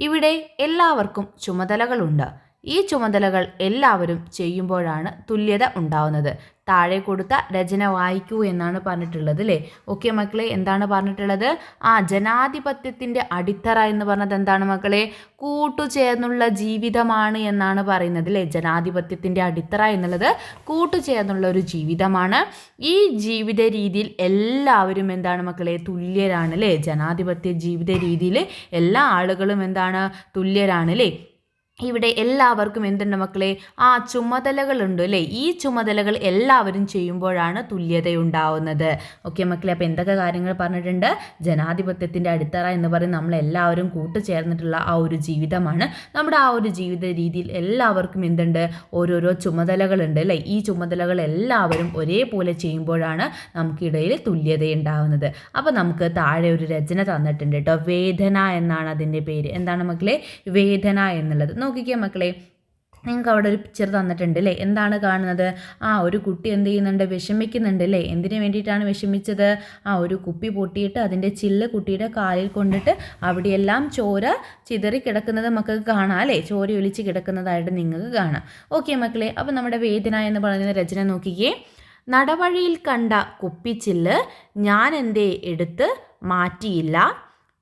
ഇവിടെ എല്ലാവർക്കും ചുമതലകളുണ്ട്. ഈ ചുമതലകൾ എല്ലാവരും ചെയ്യുമ്പോഴാണ് തുല്യത ഉണ്ടാവുന്നത്. താഴെ കൊടുത്ത രചന വായിക്കൂ എന്നാണ് പറഞ്ഞിട്ടുള്ളത് അല്ലേ. ഓക്കെ മക്കളെ, എന്താണ് പറഞ്ഞിട്ടുള്ളത്? ജനാധിപത്യത്തിൻ്റെ അടിത്തറ എന്ന് പറഞ്ഞത് എന്താണ് മക്കളെ? കൂട്ടുചേർന്നുള്ള ജീവിതമാണ് എന്നാണ് പറയുന്നത് അല്ലേ. ജനാധിപത്യത്തിൻ്റെ അടിത്തറ എന്നുള്ളത് കൂട്ടുചേർന്നുള്ള ഒരു ജീവിതമാണ്. ഈ ജീവിത രീതിയിൽ എല്ലാവരും എന്താണ് മക്കളെ? തുല്യരാണ് അല്ലേ. ജനാധിപത്യ ജീവിത രീതിയിൽ എല്ലാ ആളുകളും എന്താണ്? തുല്യരാണ് അല്ലേ. ഇവിടെ എല്ലാവർക്കും എന്തുണ്ട് മക്കളെ, ആ ചുമതലകളുണ്ട് അല്ലേ. ഈ ചുമതലകൾ എല്ലാവരും ചെയ്യുമ്പോഴാണ് തുല്യതയുണ്ടാവുന്നത്. ഓക്കെ മക്കളെ, അപ്പോൾ എന്തൊക്കെ കാര്യങ്ങൾ പറഞ്ഞിട്ടുണ്ട്? ജനാധിപത്യത്തിൻ്റെ അടിത്തറ എന്ന് പറയുന്നത് നമ്മളെല്ലാവരും കൂട്ടുചേർന്നിട്ടുള്ള ആ ഒരു ജീവിതമാണ്. നമ്മുടെ ആ ഒരു ജീവിത രീതിയിൽ എല്ലാവർക്കും എന്തുണ്ട്, ഓരോരോ ചുമതലകളുണ്ട് അല്ലേ. ഈ ചുമതലകൾ എല്ലാവരും ഒരേപോലെ ചെയ്യുമ്പോഴാണ് നമുക്കിടയിൽ തുല്യതയുണ്ടാവുന്നത്. അപ്പോൾ നമുക്ക് താഴെ ഒരു രചന തന്നിട്ടുണ്ട് കേട്ടോ. വേദന എന്നാണ് അതിൻ്റെ പേര്. എന്താണ് മക്കളെ? വേദന എന്നുള്ളത്. നോക്കിക്കേ മക്കളെ, നിങ്ങൾക്ക് അവിടെ ഒരു പിക്ചർ തന്നിട്ടുണ്ട് അല്ലേ. എന്താണ് കാണുന്നത്? ഒരു കുട്ടി എന്ത് ചെയ്യുന്നുണ്ട്? വിഷമിക്കുന്നുണ്ട് അല്ലേ. എന്തിനു വേണ്ടിയിട്ടാണ് വിഷമിച്ചത്? ഒരു കുപ്പി പൊട്ടിയിട്ട് അതിൻ്റെ ചില്ല് കുട്ടിയുടെ കാലിൽ കൊണ്ടിട്ട് അവിടെയെല്ലാം ചോര ചിതറി കിടക്കുന്നത് മക്കൾക്ക് കാണാം അല്ലേ. ചോര ഒലിച്ച് കിടക്കുന്നതായിട്ട് നിങ്ങൾക്ക് കാണാം. ഓക്കെ മക്കളെ, അപ്പോൾ നമ്മുടെ വേദന എന്ന് പറയുന്ന രചന നോക്കിക്കേ. നടവഴിയിൽ കണ്ട കുപ്പിച്ചില്ല് ഞാൻ എന്തേ എടുത്ത് മാറ്റിയില്ല,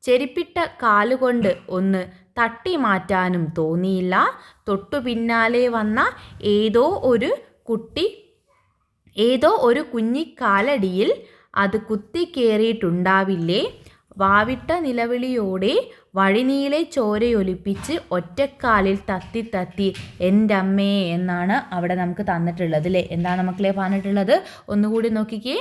ചെരിപ്പിട്ട കാലുകൊണ്ട് ഒന്ന് തട്ടി മാറ്റാനും തോന്നിയില്ല, തൊട്ടു പിന്നാലെ വന്ന ഏതോ ഒരു കുഞ്ഞിക്കാലടിയിൽ അത് കുത്തിക്കേറിയിട്ടുണ്ടാവില്ലേ, വാവിട്ട നിലവിളിയോടെ വഴിനീളെ ചോരയൊലിപ്പിച്ച് ഒറ്റക്കാലിൽ തത്തി തത്തി എൻ്റെ അമ്മേ എന്നാണ് അവിടെ നമുക്ക് തന്നിട്ടുള്ളത് അല്ലേ. എന്താണ് മക്കളെ പറഞ്ഞിട്ടുള്ളത്? ഒന്നുകൂടി നോക്കിക്കേ.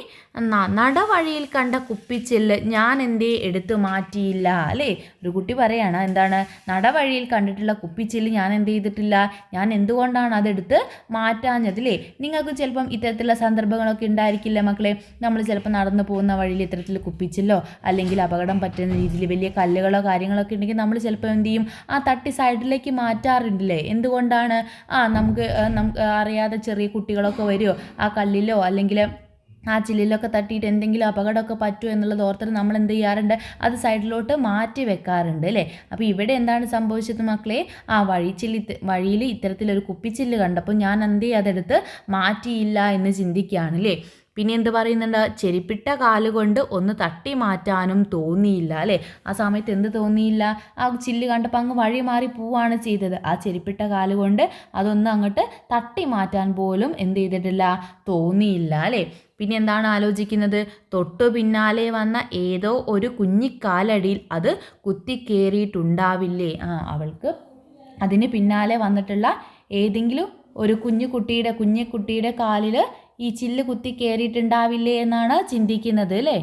നടവഴിയിൽ കണ്ട കുപ്പിച്ചില്ല് ഞാൻ എന്തേ എടുത്തു മാറ്റിയില്ല അല്ലേ. ഒരു കുട്ടി പറയാണ്, എന്താണ്? നടവഴിയിൽ കണ്ടിട്ടുള്ള കുപ്പിച്ചില്ല് ഞാൻ എന്ത് ചെയ്തിട്ടില്ല, ഞാൻ എന്തുകൊണ്ടാണ് അതെടുത്ത് മാറ്റാഞ്ഞത് അല്ലേ. നിങ്ങൾക്ക് ചിലപ്പം ഇത്തരത്തിലുള്ള സന്ദർഭങ്ങളൊക്കെ ഉണ്ടായിരിക്കില്ല മക്കളെ. നമ്മൾ ചിലപ്പോൾ നടന്നു പോകുന്ന വഴിയിൽ ഇത്തരത്തിൽ കുപ്പിച്ചില്ലോ അല്ലെങ്കിൽ അപകടം പറ്റുന്ന രീതിയിൽ വലിയ കല്ലുകളോ കാര്യങ്ങളോ ഉണ്ടെങ്കിൽ നമ്മൾ ചിലപ്പോൾ എന്ത് ചെയ്യും, തട്ടി സൈഡിലേക്ക് മാറ്റാറുണ്ടല്ലേ. എന്തുകൊണ്ടാണ്? നമുക്ക് അറിയാതെ ചെറിയ കുട്ടികളൊക്കെ വരുമോ, ആ കല്ലിലോ അല്ലെങ്കിൽ ആ ചില്ലിലൊക്കെ തട്ടിയിട്ട് എന്തെങ്കിലും അപകടമൊക്കെ പറ്റുമോ എന്നുള്ളത് ഓർത്തിട്ട് നമ്മൾ എന്ത് ചെയ്യാറുണ്ട്, അത് സൈഡിലോട്ട് മാറ്റി വെക്കാറുണ്ട് അല്ലേ. അപ്പോൾ ഇവിടെ എന്താണ് സംഭവിച്ചത് മക്കളെ? വഴിയിൽ ഇത്തരത്തിലൊരു കുപ്പിച്ചില്ല് കണ്ടപ്പോൾ ഞാൻ എന്തേ അതെടുത്ത് മാറ്റിയില്ല എന്ന് ചിന്തിക്കുകയാണ് അല്ലേ. പിന്നെ എന്ത് പറയുന്നുണ്ട്? ചെരിപ്പിട്ട കാലുകൊണ്ട് ഒന്ന് തട്ടി മാറ്റാനും തോന്നിയില്ല അല്ലേ. ആ സമയത്ത് എന്ത് തോന്നിയില്ല? ആ ചില്ല് കണ്ടപ്പോൾ അങ്ങ് വഴി മാറി പോവുകയാണ് ചെയ്തത്. ആ ചെരിപ്പിട്ട കാലുകൊണ്ട് അതൊന്ന് അങ്ങോട്ട് തട്ടി മാറ്റാൻ പോലും എന്ത് ചെയ്തിട്ടില്ല, തോന്നിയില്ല അല്ലേ. പിന്നെ എന്താണ് ആലോചിക്കുന്നത്? തൊട്ടു പിന്നാലെ വന്ന ഏതോ ഒരു കുഞ്ഞിക്കാലടിയിൽ അത് കുത്തിക്കേറിയിട്ടുണ്ടാവില്ലേ. അവൾക്ക് അതിന് പിന്നാലെ വന്നിട്ടുള്ള ഏതെങ്കിലും ഒരു കുഞ്ഞിക്കുട്ടിയുടെ കാലിൽ ഈ ചില്ല് കുത്തി കയറിയിട്ടുണ്ടാവില്ലേ എന്നാണ് ചിന്തിക്കുന്നത് അല്ലേ.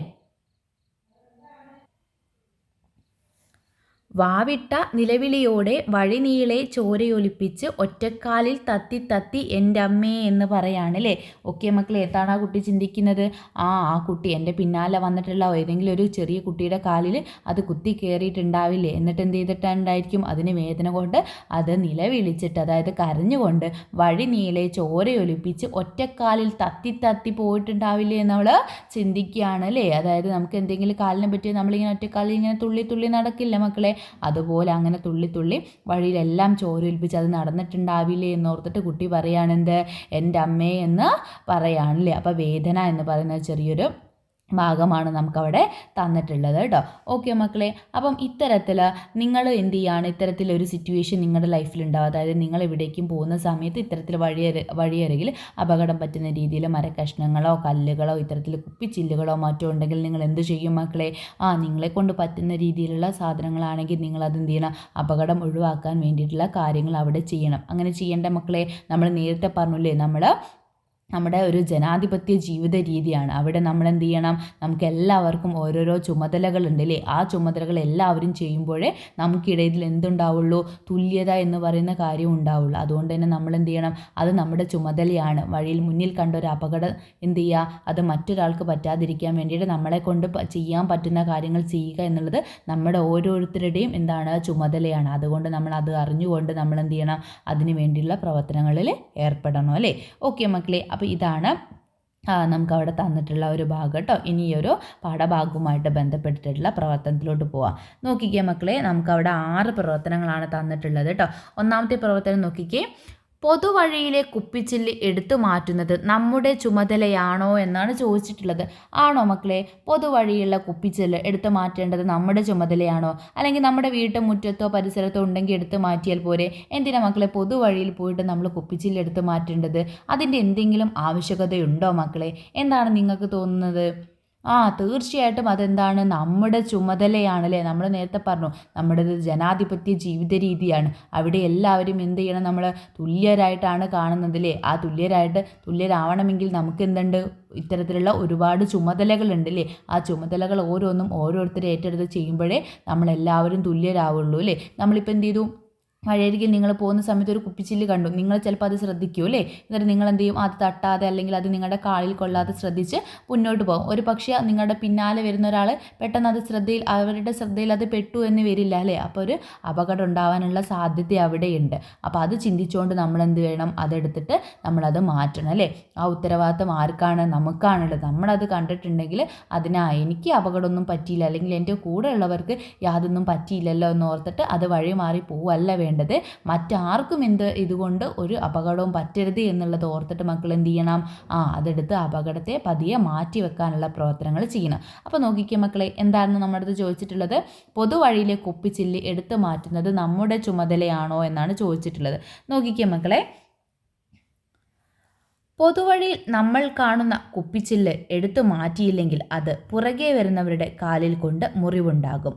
വാവിട്ട നിലവിളിയോടെ വഴിനീളെ ചോരയൊലിപ്പിച്ച് ഒറ്റക്കാലിൽ തത്തി തത്തി എൻ്റെ അമ്മേ എന്ന് പറയാണ് അല്ലേ. ഓക്കെ മക്കളെ, എന്താണ് ആ കുട്ടി ചിന്തിക്കുന്നത്? ആ കുട്ടി എൻ്റെ പിന്നാലെ വന്നിട്ടുള്ള ഏതെങ്കിലും ഒരു ചെറിയ കുട്ടിയുടെ കാലിൽ അത് കുത്തി കയറിയിട്ടുണ്ടാവില്ലേ. എന്നിട്ട് എന്ത് ചെയ്തിട്ടുണ്ടായിരിക്കും? അതിന് വേദന കൊണ്ട് അത് നിലവിളിച്ചിട്ട്, അതായത് കരഞ്ഞുകൊണ്ട് വഴിനീളെ ചോരയൊലിപ്പിച്ച് ഒറ്റക്കാലിൽ തത്തി തത്തി പോയിട്ടുണ്ടാവില്ലേ എന്നവൾ ചിന്തിക്കുകയാണ് അല്ലേ. അതായത് നമുക്ക് എന്തെങ്കിലും കാലിനെ പറ്റി നമ്മളിങ്ങനെ ഒറ്റക്കാലിൽ ഇങ്ങനെ തുള്ളി തുള്ളി നടക്കില്ല മക്കളെ. അതുപോലെ അങ്ങനെ തുള്ളി തുള്ളി വഴിയിലെല്ലാം ചോരയൊലിപ്പിച്ച് അത് നടന്നിട്ടുണ്ടാവില്ലേ എന്നോർത്തിട്ട് കുട്ടി പറയുകയാണെന്ത്, എൻ്റെ അമ്മേ എന്ന് പറയാണല്ലേ. അപ്പോൾ വേദന എന്ന് പറയുന്നത് ചെറിയൊരു ഭാഗമാണ് നമുക്കവിടെ തന്നിട്ടുള്ളത് കേട്ടോ. ഓക്കെ മക്കളെ, അപ്പം ഇത്തരത്തിൽ നിങ്ങൾ എന്ത് ചെയ്യുകയാണ്, ഇത്തരത്തിലൊരു സിറ്റുവേഷൻ നിങ്ങളുടെ ലൈഫിലുണ്ടാവും. അതായത് നിങ്ങൾ എവിടേക്കും പോകുന്ന സമയത്ത് ഇത്തരത്തിൽ വഴിയരികിൽ അപകടം പറ്റുന്ന രീതിയിൽ മരക്കഷ്ണങ്ങളോ കല്ലുകളോ ഇത്തരത്തിൽ കുപ്പിച്ചില്ലുകളോ മറ്റോ ഉണ്ടെങ്കിൽ നിങ്ങൾ എന്ത് ചെയ്യും മക്കളെ? നിങ്ങളെ കൊണ്ട് പറ്റുന്ന രീതിയിലുള്ള സാധനങ്ങളാണെങ്കിൽ നിങ്ങളത് എന്ത് ചെയ്യണം, അപകടം ഒഴിവാക്കാൻ വേണ്ടിയിട്ടുള്ള കാര്യങ്ങൾ അവിടെ ചെയ്യണം. അങ്ങനെ ചെയ്യേണ്ട മക്കളെ, നമ്മൾ നേരത്തെ പറഞ്ഞില്ലേ, നമ്മുടെ ഒരു ജനാധിപത്യ ജീവിത രീതിയാണ്. അവിടെ നമ്മൾ എന്ത് ചെയ്യണം, നമുക്ക് എല്ലാവർക്കും ഓരോരോ ചുമതലകളുണ്ട് അല്ലേ. ആ ചുമതലകൾ എല്ലാവരും ചെയ്യുമ്പോഴേ നമുക്കിടയിൽ എന്തുണ്ടാവുള്ളൂ, തുല്യത എന്ന് പറയുന്ന കാര്യം ഉണ്ടാവുള്ളൂ. അതുകൊണ്ട് തന്നെ നമ്മൾ എന്ത് ചെയ്യണം, അത് നമ്മുടെ ചുമതലയാണ്. വഴിയിൽ മുന്നിൽ കണ്ട ഒരു അപകടം എന്ത് ചെയ്യുക, അത് മറ്റൊരാൾക്ക് പറ്റാതിരിക്കാൻ വേണ്ടിയിട്ട് നമ്മളെ കൊണ്ട് ചെയ്യാൻ പറ്റുന്ന കാര്യങ്ങൾ ചെയ്യുക എന്നുള്ളത് നമ്മുടെ ഓരോരുത്തരുടെയും എന്താണ്, ചുമതലയാണ്. അതുകൊണ്ട് നമ്മൾ അത് അറിഞ്ഞുകൊണ്ട് നമ്മൾ എന്ത് ചെയ്യണം, അതിന് വേണ്ടിയുള്ള പ്രവർത്തനങ്ങളിൽ ഏർപ്പെടണം അല്ലേ. ഓക്കെ മക്കളെ, അപ്പോൾ ഇതാണ് നമുക്കവിടെ തന്നിട്ടുള്ള ഒരു ഭാഗം കേട്ടോ. ഇനി ഒരു പാഠഭാഗവുമായിട്ട് ബന്ധപ്പെട്ടിട്ടുള്ള പ്രവർത്തനത്തിലോട്ട് പോവാം. നോക്കിക്കേ മക്കളെ, നമുക്കവിടെ 6 പ്രവർത്തനങ്ങളാണ് തന്നിട്ടുള്ളത് കേട്ടോ. ഒന്നാമത്തെ പ്രവർത്തനം നോക്കിക്കേ. പൊതുവഴിയിലെ കുപ്പിച്ചില്ല് എടുത്തു മാറ്റുന്നത് നമ്മുടെ ചുമതലയാണോ എന്നാണ് ചോദിച്ചിട്ടുള്ളത്. ആണോ മക്കളെ? പൊതുവഴിയുള്ള കുപ്പിച്ചില്ല് എടുത്തു മാറ്റേണ്ടത് നമ്മുടെ ചുമതലയാണോ? അല്ലെങ്കിൽ നമ്മുടെ വീട്ടുമുറ്റത്തോ പരിസരത്തോ ഉണ്ടെങ്കിൽ എടുത്തു മാറ്റിയാൽ പോരെ? എന്തിനാ മക്കളെ പൊതുവഴിയിൽ പോയിട്ട് നമ്മൾ കുപ്പിച്ചില്ല് എടുത്തു മാറ്റേണ്ടത്? അതിൻ്റെ എന്തെങ്കിലും ആവശ്യകതയുണ്ടോ മക്കളെ? എന്താണ് നിങ്ങൾക്ക് തോന്നുന്നത്? തീർച്ചയായിട്ടും അതെന്താണ്, നമ്മുടെ ചുമതലയാണല്ലേ. നമ്മൾ നേരത്തെ പറഞ്ഞു നമ്മുടേത് ജനാധിപത്യ ജീവിത രീതിയാണ്. അവിടെ എല്ലാവരും എന്ത് ചെയ്യണം, നമ്മൾ തുല്യരായിട്ടാണ് കാണുന്നത് അല്ലേ. ആ തുല്യരാവണമെങ്കിൽ നമുക്ക് എന്തുണ്ട്, ഇത്തരത്തിലുള്ള ഒരുപാട് ചുമതലകളുണ്ട് അല്ലേ. ആ ചുമതലകൾ ഓരോന്നും ഓരോരുത്തരെ ഏറ്റെടുത്ത് ചെയ്യുമ്പോഴേ നമ്മളെല്ലാവരും തുല്യരാവുള്ളൂ അല്ലേ. നമ്മളിപ്പോൾ എന്ത് ചെയ്തു, വഴിയരികിൽ നിങ്ങൾ പോകുന്ന സമയത്ത് ഒരു കുപ്പിച്ചില്ല് കണ്ടു, നിങ്ങൾ ചിലപ്പോൾ അത് ശ്രദ്ധിക്കും അല്ലേ. എന്നിട്ട് നിങ്ങൾ എന്ത് ചെയ്യും, അത് തട്ടാതെ അല്ലെങ്കിൽ അത് നിങ്ങളുടെ കാലിൽ കൊള്ളാതെ ശ്രദ്ധിച്ച് മുന്നോട്ട് പോകും. ഒരു പക്ഷേ നിങ്ങളുടെ പിന്നാലെ വരുന്ന ഒരാൾ പെട്ടെന്ന് അത് അവരുടെ ശ്രദ്ധയിൽ അത് പെട്ടു എന്ന് വരില്ല അല്ലേ. അപ്പോൾ ഒരു അപകടം ഉണ്ടാവാനുള്ള സാധ്യത അവിടെയുണ്ട്. അപ്പോൾ അത് ചിന്തിച്ചുകൊണ്ട് നമ്മൾ എന്ത് വേണം, അതെടുത്തിട്ട് നമ്മളത് മാറ്റണം അല്ലേ. ആ ഉത്തരവാദിത്തം ആർക്കാണ്, നമുക്കാണുള്ളത്. നമ്മളത് കണ്ടിട്ടുണ്ടെങ്കിൽ എനിക്ക് അപകടമൊന്നും പറ്റിയില്ല അല്ലെങ്കിൽ എൻ്റെ കൂടെ ഉള്ളവർക്ക് യാതൊന്നും പറ്റിയില്ലല്ലോ എന്ന് ഓർത്തിട്ട് അത് വഴി മാറി പോവല്ല വേണ്ടത്. മറ്റാർക്കും ഇതുകൊണ്ട് ഒരു അപകടവും പറ്റരുത് എന്നുള്ളത് ഓർത്തിട്ട് മക്കൾ എന്ത് ചെയ്യണം, അതെടുത്ത് അപകടത്തെ പതിയെ മാറ്റി വെക്കാനുള്ള പ്രവർത്തനങ്ങൾ ചെയ്യണം. അപ്പോൾ നോക്കിക്കേ മക്കളെ, എന്തായിരുന്നു നമ്മുടെ അടുത്ത് ചോദിച്ചിട്ടുള്ളത്, പൊതുവഴിയിലെ കുപ്പിച്ചില്ല് എടുത്തു മാറ്റുന്നത് നമ്മുടെ ചുമതലയാണോ എന്നാണ് ചോദിച്ചിട്ടുള്ളത്. നോക്കിക്കേ മക്കളെ, പൊതുവഴിയിൽ നമ്മൾ കാണുന്ന കുപ്പിച്ചില്ല് എടുത്തു മാറ്റിയില്ലെങ്കിൽ അത് പുറകെ വരുന്നവരുടെ കാലിൽ കൊണ്ട് മുറിവുണ്ടാകും.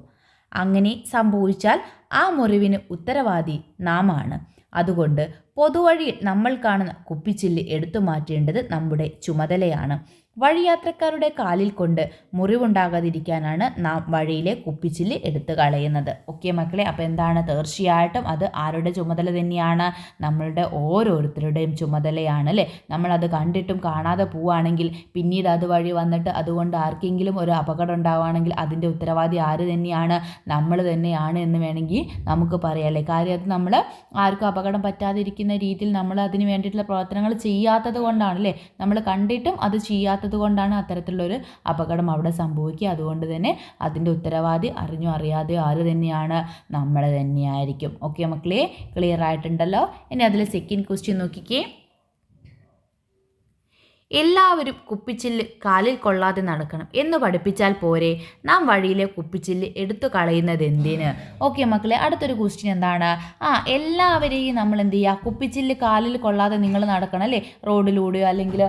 അങ്ങനെ സംഭവിച്ചാൽ ആ മുറിവിന് ഉത്തരവാദി നാമാണ്. അതുകൊണ്ട് പൊതുവഴിയിൽ നമ്മൾ കാണുന്ന കുപ്പിച്ചില്ല് എടുത്തു മാറ്റേണ്ടത് നമ്മുടെ ചുമതലയാണ്. വഴിയാത്രക്കാരുടെ കാലിൽ കൊണ്ട് മുറിവുണ്ടാകാതിരിക്കാനാണ് നാം വഴിയിലെ കുപ്പിച്ചില്ല് എടുത്തു കളയുന്നത്. ഓക്കെ മക്കളെ, അപ്പോൾ എന്താണ്, തീർച്ചയായിട്ടും അത് ആരുടെ ചുമതല തന്നെയാണ്, നമ്മളുടെ ഓരോരുത്തരുടെയും ചുമതലയാണ് അല്ലേ. നമ്മളത് കണ്ടിട്ടും കാണാതെ പോവുകയാണെങ്കിൽ പിന്നീട് അത് വഴി വന്നിട്ട് അതുകൊണ്ട് ആർക്കെങ്കിലും ഒരു അപകടം ഉണ്ടാവുകയാണെങ്കിൽ അതിൻ്റെ ഉത്തരവാദി ആര് തന്നെയാണ്, നമ്മൾ തന്നെയാണ് എന്ന് വേണമെങ്കിൽ നമുക്ക് പറയാം അല്ലേ. കാര്യം അത് നമ്മൾ ആർക്കും അപകടം പറ്റാതിരിക്കുന്ന രീതിയിൽ നമ്മൾ അതിന് വേണ്ടിയിട്ടുള്ള പ്രവർത്തനങ്ങൾ ചെയ്യാത്തത് കൊണ്ടാണ് അല്ലേ. നമ്മൾ കണ്ടിട്ടും അത് ചെയ്യാത്തത് കൊണ്ടാണ് അത്തരത്തിലുള്ളൊരു അപകടം അവിടെ സംഭവിക്കുക. അതുകൊണ്ട് തന്നെ അതിൻ്റെ ഉത്തരവാദി അറിഞ്ഞോ അറിയാതെയോ ആര് തന്നെയാണ്, നമ്മൾ തന്നെയായിരിക്കും. ഓക്കെ മക്കളെ, ക്ലിയർ ആയിട്ടുണ്ടല്ലോ. ഇനി അതിൽ സെക്കൻഡ് ക്വസ്റ്റ്യൻ നോക്കിക്കേ. എല്ലാവരും കുപ്പിച്ചില്ല് കാലിൽ കൊള്ളാതെ നടക്കണം എന്ന് പഠിപ്പിച്ചാൽ പോരെ, നാം വഴിയിലെ കുപ്പിച്ചില്ല് എടുത്തു കളയുന്നത് എന്തിന്? ഓക്കെ മക്കളെ, അടുത്തൊരു ക്വസ്റ്റ്യൻ എന്താണ്, എല്ലാവരെയും നമ്മൾ എന്ത് ചെയ്യുക, കുപ്പിച്ചില്ല് കാലിൽ കൊള്ളാതെ നിങ്ങൾ നടക്കണം അല്ലേ. റോഡിലൂടെയോ അല്ലെങ്കിൽ